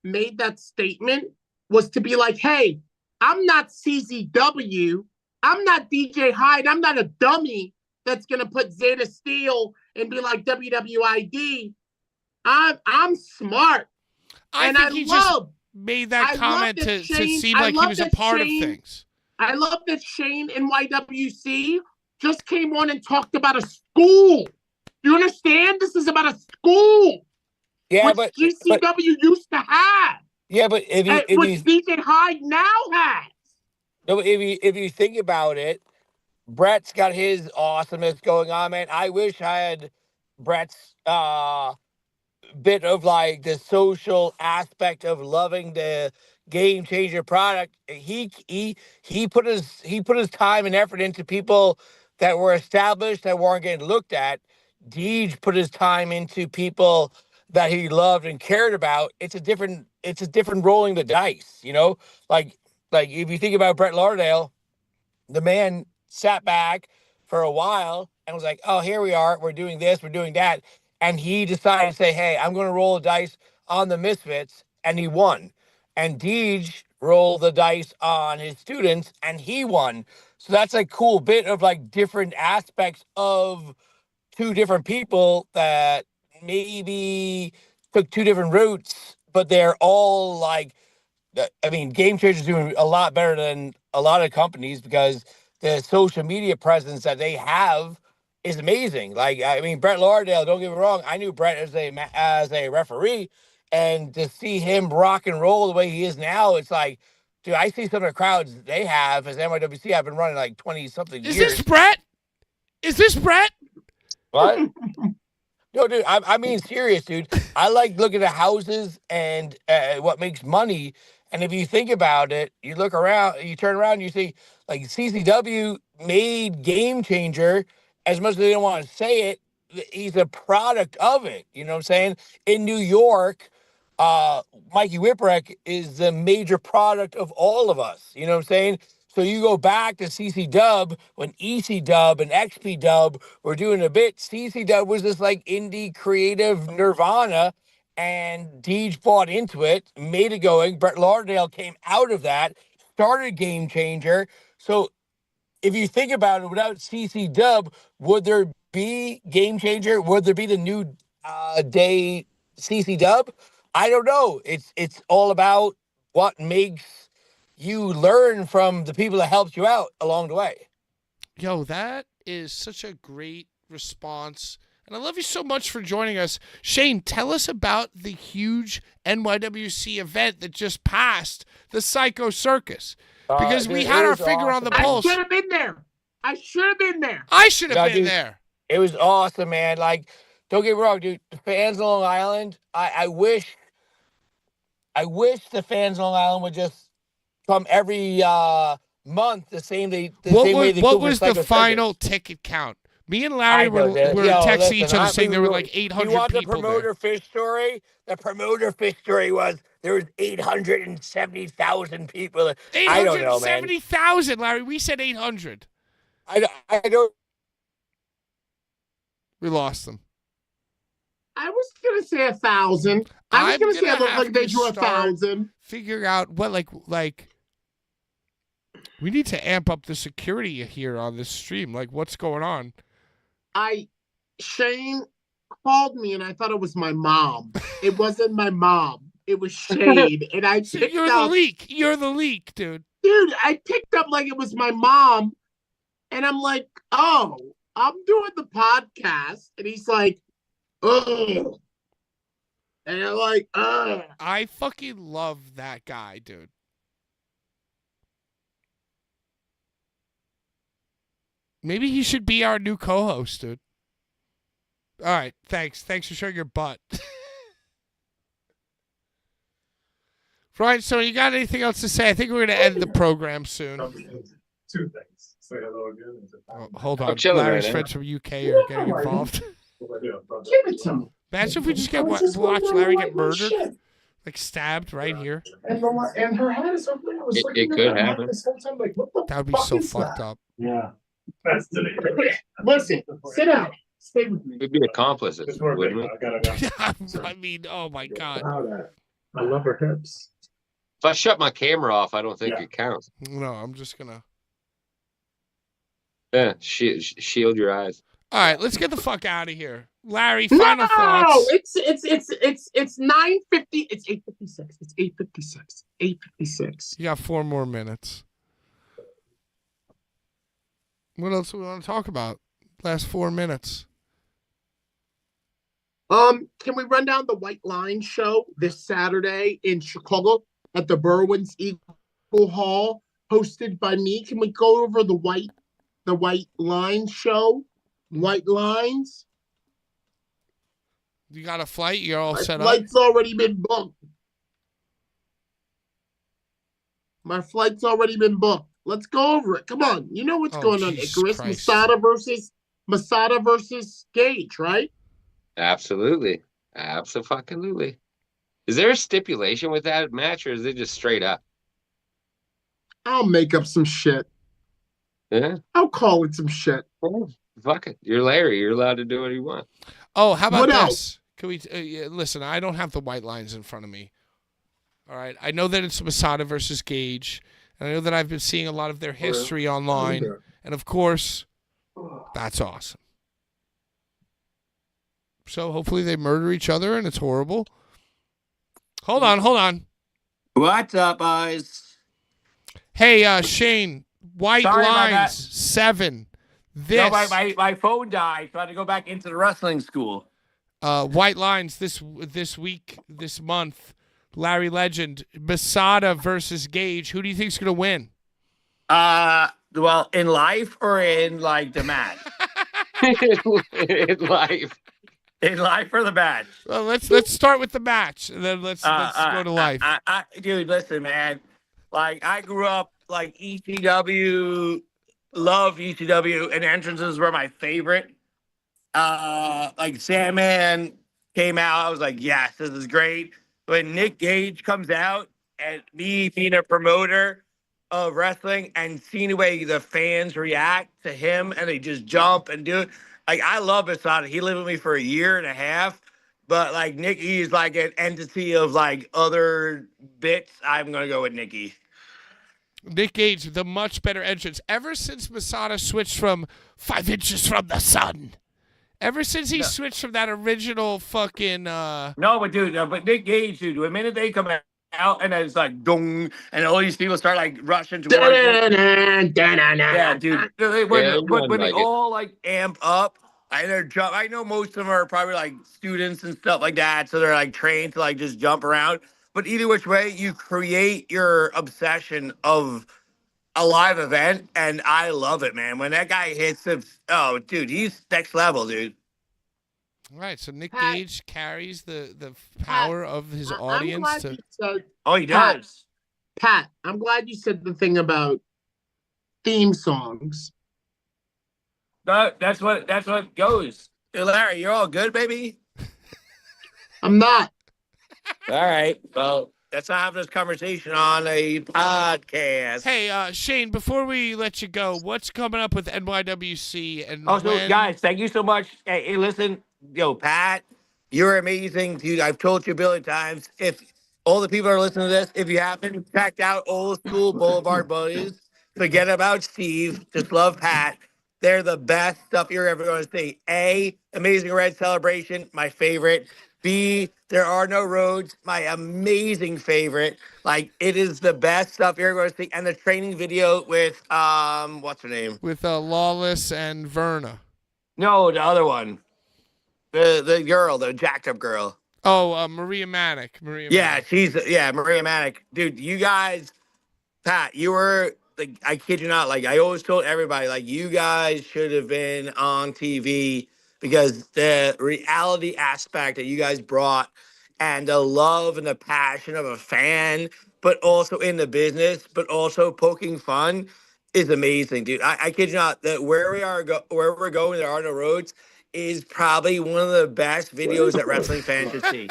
made that statement was to be like, hey, I'm not CZW. I'm not DJ Hyde. I'm not a dummy that's going to put Zeta Steel and be like WWID. I'm smart. I And think he just made that I love comment that to Shane, seem I like he love was a that part of Shane, things. I love that Shane and YWC just came on and talked about a school. Do you understand? This is about a school, Yeah, which but GCW used to have, yeah, but and which DJ Hyde now has. if you think about it, Brett's got his awesomeness going on, man. I wish I had Brett's bit of like the social aspect of loving the game changer product. He put his time and effort into people that were established that weren't getting looked at. Deej put his time into people that he loved and cared about. It's a different rolling the dice, you know? Like if you think about Brett Lauderdale, the man sat back for a while and was like, oh, here we are. We're doing this, we're doing that. And he decided to say, hey, I'm going to roll the dice on the Misfits. And he won. And Deej rolled the dice on his students and he won. So that's a cool bit of like different aspects of two different people that maybe took two different routes, but they're all like, I mean, Game Changers doing a lot better than a lot of companies because the social media presence that they have is amazing. Like, I mean, Brett Lauderdale, don't get me wrong, I knew Brett as a referee, and to see him rock and roll the way he is now, it's like, dude, I see some of the crowds they have as NYWC. I've been running like 20 something Is this years. Brett? Is this Brett? What? No, dude, I mean, serious, dude. I like looking at houses and what makes money. And if you think about it, you look around, you turn around, you see, like CCW made Game Changer as much as they don't want to say it. He's a product of it. You know what I'm saying? In New York, uh, Mikey Whipwreck is the major product of all of us. You know what I'm saying? So you go back to CC Dub when EC Dub and XP Dub were doing a bit. CC Dub was this like indie creative nirvana, and Deej bought into it, made it going. Brett Lauderdale came out of that, started Game Changer. So if you think about it, without CC Dub, would there be Game Changer? Would there be the new day CC Dub? I don't know. It's all about what makes you learn from the people that helped you out along the way. Yo, that is such a great response. And I love you so much for joining us. Shane, tell us about the huge NYWC event that just passed, the Psycho Circus. Because Dude, we it had our was finger on the awesome, man. I pulse. should have been there. I should have been there. I should have No, been dude, there. it was awesome, man. Like, don't get me wrong, dude. The fans on Long Island, I wish the fans on Long Island would just come every month the same way they What do for was the Psycho final Circus. ticket count? Me and Larry I know that. were Yo, texting listen, each other saying there were like you 800 want the people promoter there. fish story? The promoter fish story was there was 870,000 people. I don't know, man. 870,000, Larry. We said 800. I don't. We lost them. I was gonna say 1,000. I was I'm gonna say gonna it looked have like they to drew start 1,000. figuring out what like we need to amp up the security here on this stream. Like, what's going on? Shane called me and I thought it was my mom. It wasn't my mom. It was Shane. And I So picked you're up. the leak. You're the leak, dude. Dude, I picked up like it was my mom. And I'm like, oh, I'm doing the podcast. And he's like, oh. And I'm like, I fucking love that guy, dude. Maybe he should be our new co-host, dude. All right. Thanks. Thanks for showing your butt. Brian, so you got anything else to say? I think we're going to end the program soon. Two things. Say hello again. And say hi. Hold I'm on. chilling Larry's right now. friends from UK are getting involved. Give it to me. Imagine if we just get I was just watch wondering Larry why get my murdered, shit. like stabbed right here. And her hat is over there. I was It looking at could her hat happen. this whole time, like, what the That would be fuck so is fucked that? up. Yeah. That's today. Listen, sit down. Stay with me. We'd be accomplices, Just more wouldn't big. we? I gotta. I mean, oh my God. I love her hips. If I shut my camera off, I don't think Yeah. it counts. No, I'm just gonna. Yeah, shield your eyes. All right, let's get the fuck out of here, Larry. No, Final thoughts. it's 9:50. It's 8:56. It's 8:56. 8:56. You got 4 more minutes. What else do we want to talk about? Last 4 minutes. Can we run down the White Line show this Saturday in Chicago at the Berwyn's Eagle Hall, hosted by me? Can we go over the White Line show? White Lines. You got a flight? You're all My set up? flight's already been booked. My flight's already been booked. Let's go over it. Come on. You know what's Oh, going on, Jesus Icarus. Christ. Masada versus Gage, right? Absolutely. Absolutely. Is there a stipulation with that match, or is it just straight up? I'll make up some shit. Yeah. I'll call it some shit. Well, fuck it. You're Larry. You're allowed to do what you want. Oh, how about What this? else? Can we listen? I don't have the white lines in front of me. All right, I know that it's Masada versus Gage, and I know that I've been seeing a lot of their history online, and of course, that's awesome. So hopefully they murder each other, and it's horrible. Hold on. What's up, guys? Hey, Shane, white Sorry about lines that. 7. This No, my phone died, so I had to go back into the wrestling school. white lines this week, this month. Larry Legend, Masada versus Gage. Who do you think's gonna win? Well, in life or in like the match? In life. In life or the match? Well, let's start with the match, and then let's go to life. Dude, listen, man. Like I grew up like ECW, love ECW, and entrances were my favorite. Like Sandman came out, I was like, yes, this is great. When Nick Gage comes out, and me being a promoter of wrestling and seeing the way the fans react to him and they just jump and do it. Like I love Masada. He lived with me for a year and a half, but like Nikki is like an entity of like other bits. I'm gonna go with Nikki. Nick Gage, the much better entrance. Ever since Masada switched from 5 inches from the sun. Ever since he switched from that original fucking No, but dude, but Nick Gage, dude, the minute they come out and it's like dong, and all these people start like rushing towards it. Yeah, dude. When they all like amp up, and they're jump. I know most of them are probably like students and stuff like that, so they're like trained to like just jump around. But either which way, you create your obsession of a live event, and I love it, man. When that guy hits it, oh, dude, he's next level, dude. All right, so Nick Pat- Gage carries the power of his audience I'm glad to you said, Oh, he Pat. does. Pat, I'm glad you said the thing about theme songs. That's what goes. Hey, Larry, you're all good, baby. I'm not. All right. Well, let's not have this conversation on a podcast. Hey, Shane, before we let you go, what's coming up with NYWC and Also, when? guys, thank you so much. Hey, listen, Pat, you're amazing, dude. I've told you a billion times. If all the people are listening to this, if you haven't checked out old school Boulevard Bullies, forget about Steve. Just love Pat. They're the best stuff you're ever going to see. A, Amazing Red Celebration, my favorite. B, There Are No Roads, my amazing favorite. Like, it is the best stuff you're going to see. And the training video with, what's her name? With Lawless and Verna. No, the other one. The girl, the jacked up girl. Oh, Maria Manic. Yeah, Maria Manic. Dude, you guys, Pat, you were, like, I kid you not, like, I always told everybody, like, you guys should have been on TV because the reality aspect that you guys brought and the love and the passion of a fan, but also in the business, but also poking fun is amazing, dude. I kid you not, that where we're going, there are no roads, is probably one of the best videos that wrestling fans should see.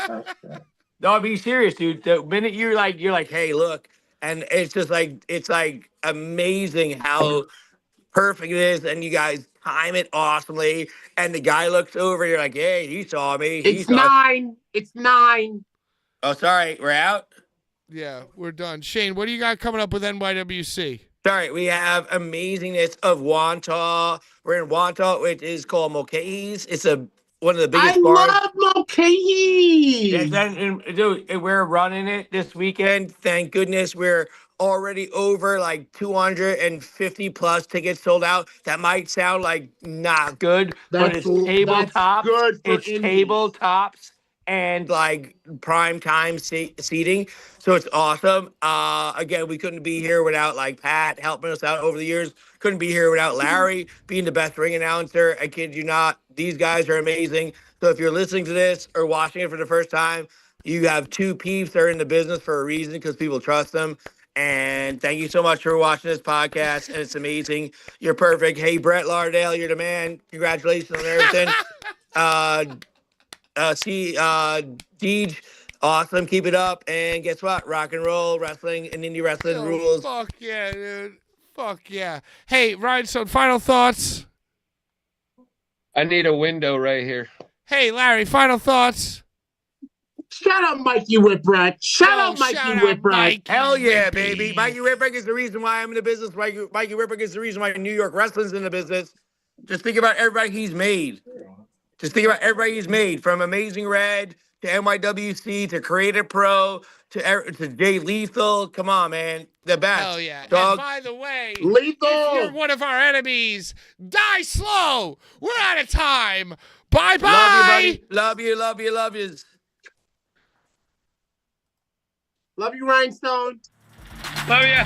No, I'm being serious, dude. The minute you're like, hey, look, and it's just like it's like amazing how perfect it is, and you guys time it awesomely. And the guy looks over, you're like, hey, he saw me. He It's saw. 9. It's 9. Oh, sorry, we're out. Yeah, we're done. Shane, what do you got coming up with NYWC? Sorry, we have amazingness of Wantagh. We're in Wantagh, which is called Mulcahy's. It's one of the I biggest bars. love Mulcahy. Yes, and dude, we're running it this weekend. Thank goodness we're already over like 250 plus tickets sold out. That might sound like not good, but it's tabletops. good for It's indies. tabletops and like prime time seating. So it's awesome. Again, we couldn't be here without like Pat helping us out over the years. Couldn't be here without Larry being the best ring announcer. I kid you not. These guys are amazing. So if you're listening to this or watching it for the first time, you have two peeps that are in the business for a reason because people trust them. And thank you so much for watching this podcast. And it's amazing. You're perfect. Hey, Brett Lardale, you're the man. Congratulations on everything. Deej, awesome. Keep it up. And guess what? Rock and roll, wrestling, and indie wrestling rules. Fuck yeah, dude. Fuck yeah. Hey, Rhinestone, final thoughts? I need a window right here. Hey, Larry, final thoughts? Shut up, Mikey Whipwreck. Shut up, Mikey Whipwreck. Hell yeah, baby. Mikey Whipwreck is the reason why I'm in the business. Mikey Whipwreck is the reason why New York wrestling's in the business. Just think about everybody he's made. Just think about everybody he's made, from Amazing Red to NYWC to Creative Pro to Jay Lethal. Come on, man. The best. Hell yeah. Dog. And by the way, Lethal. if you're one of our enemies, die slow. We're out of time. Bye-bye. Love you, buddy. Love you, love you, love you. Love you, Rhinestone. Love ya.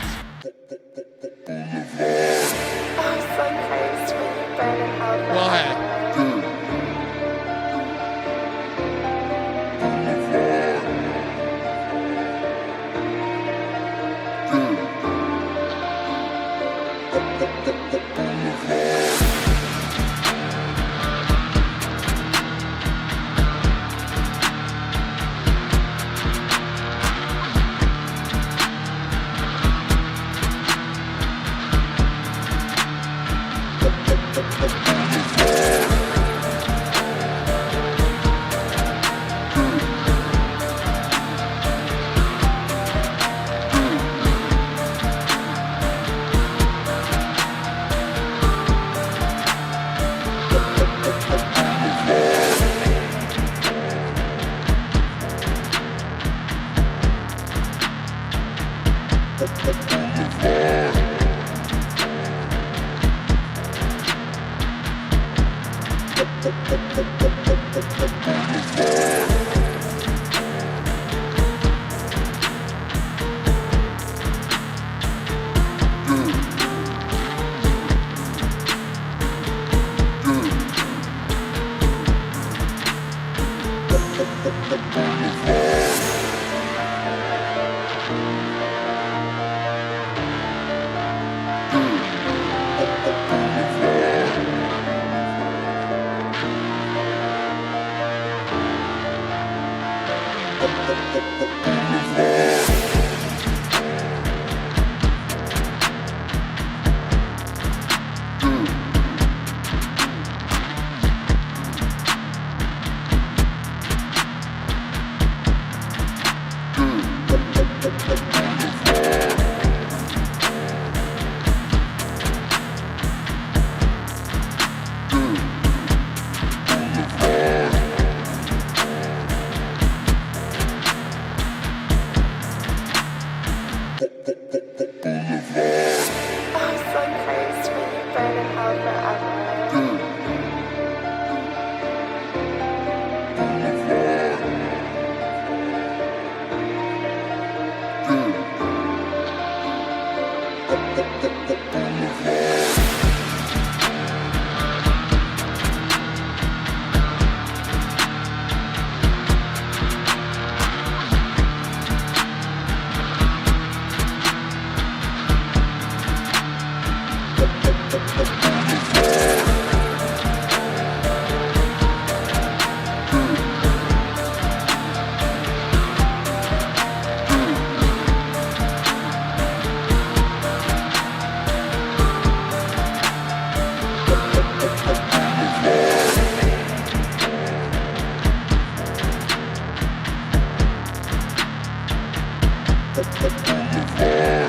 Well, hey. Boulevard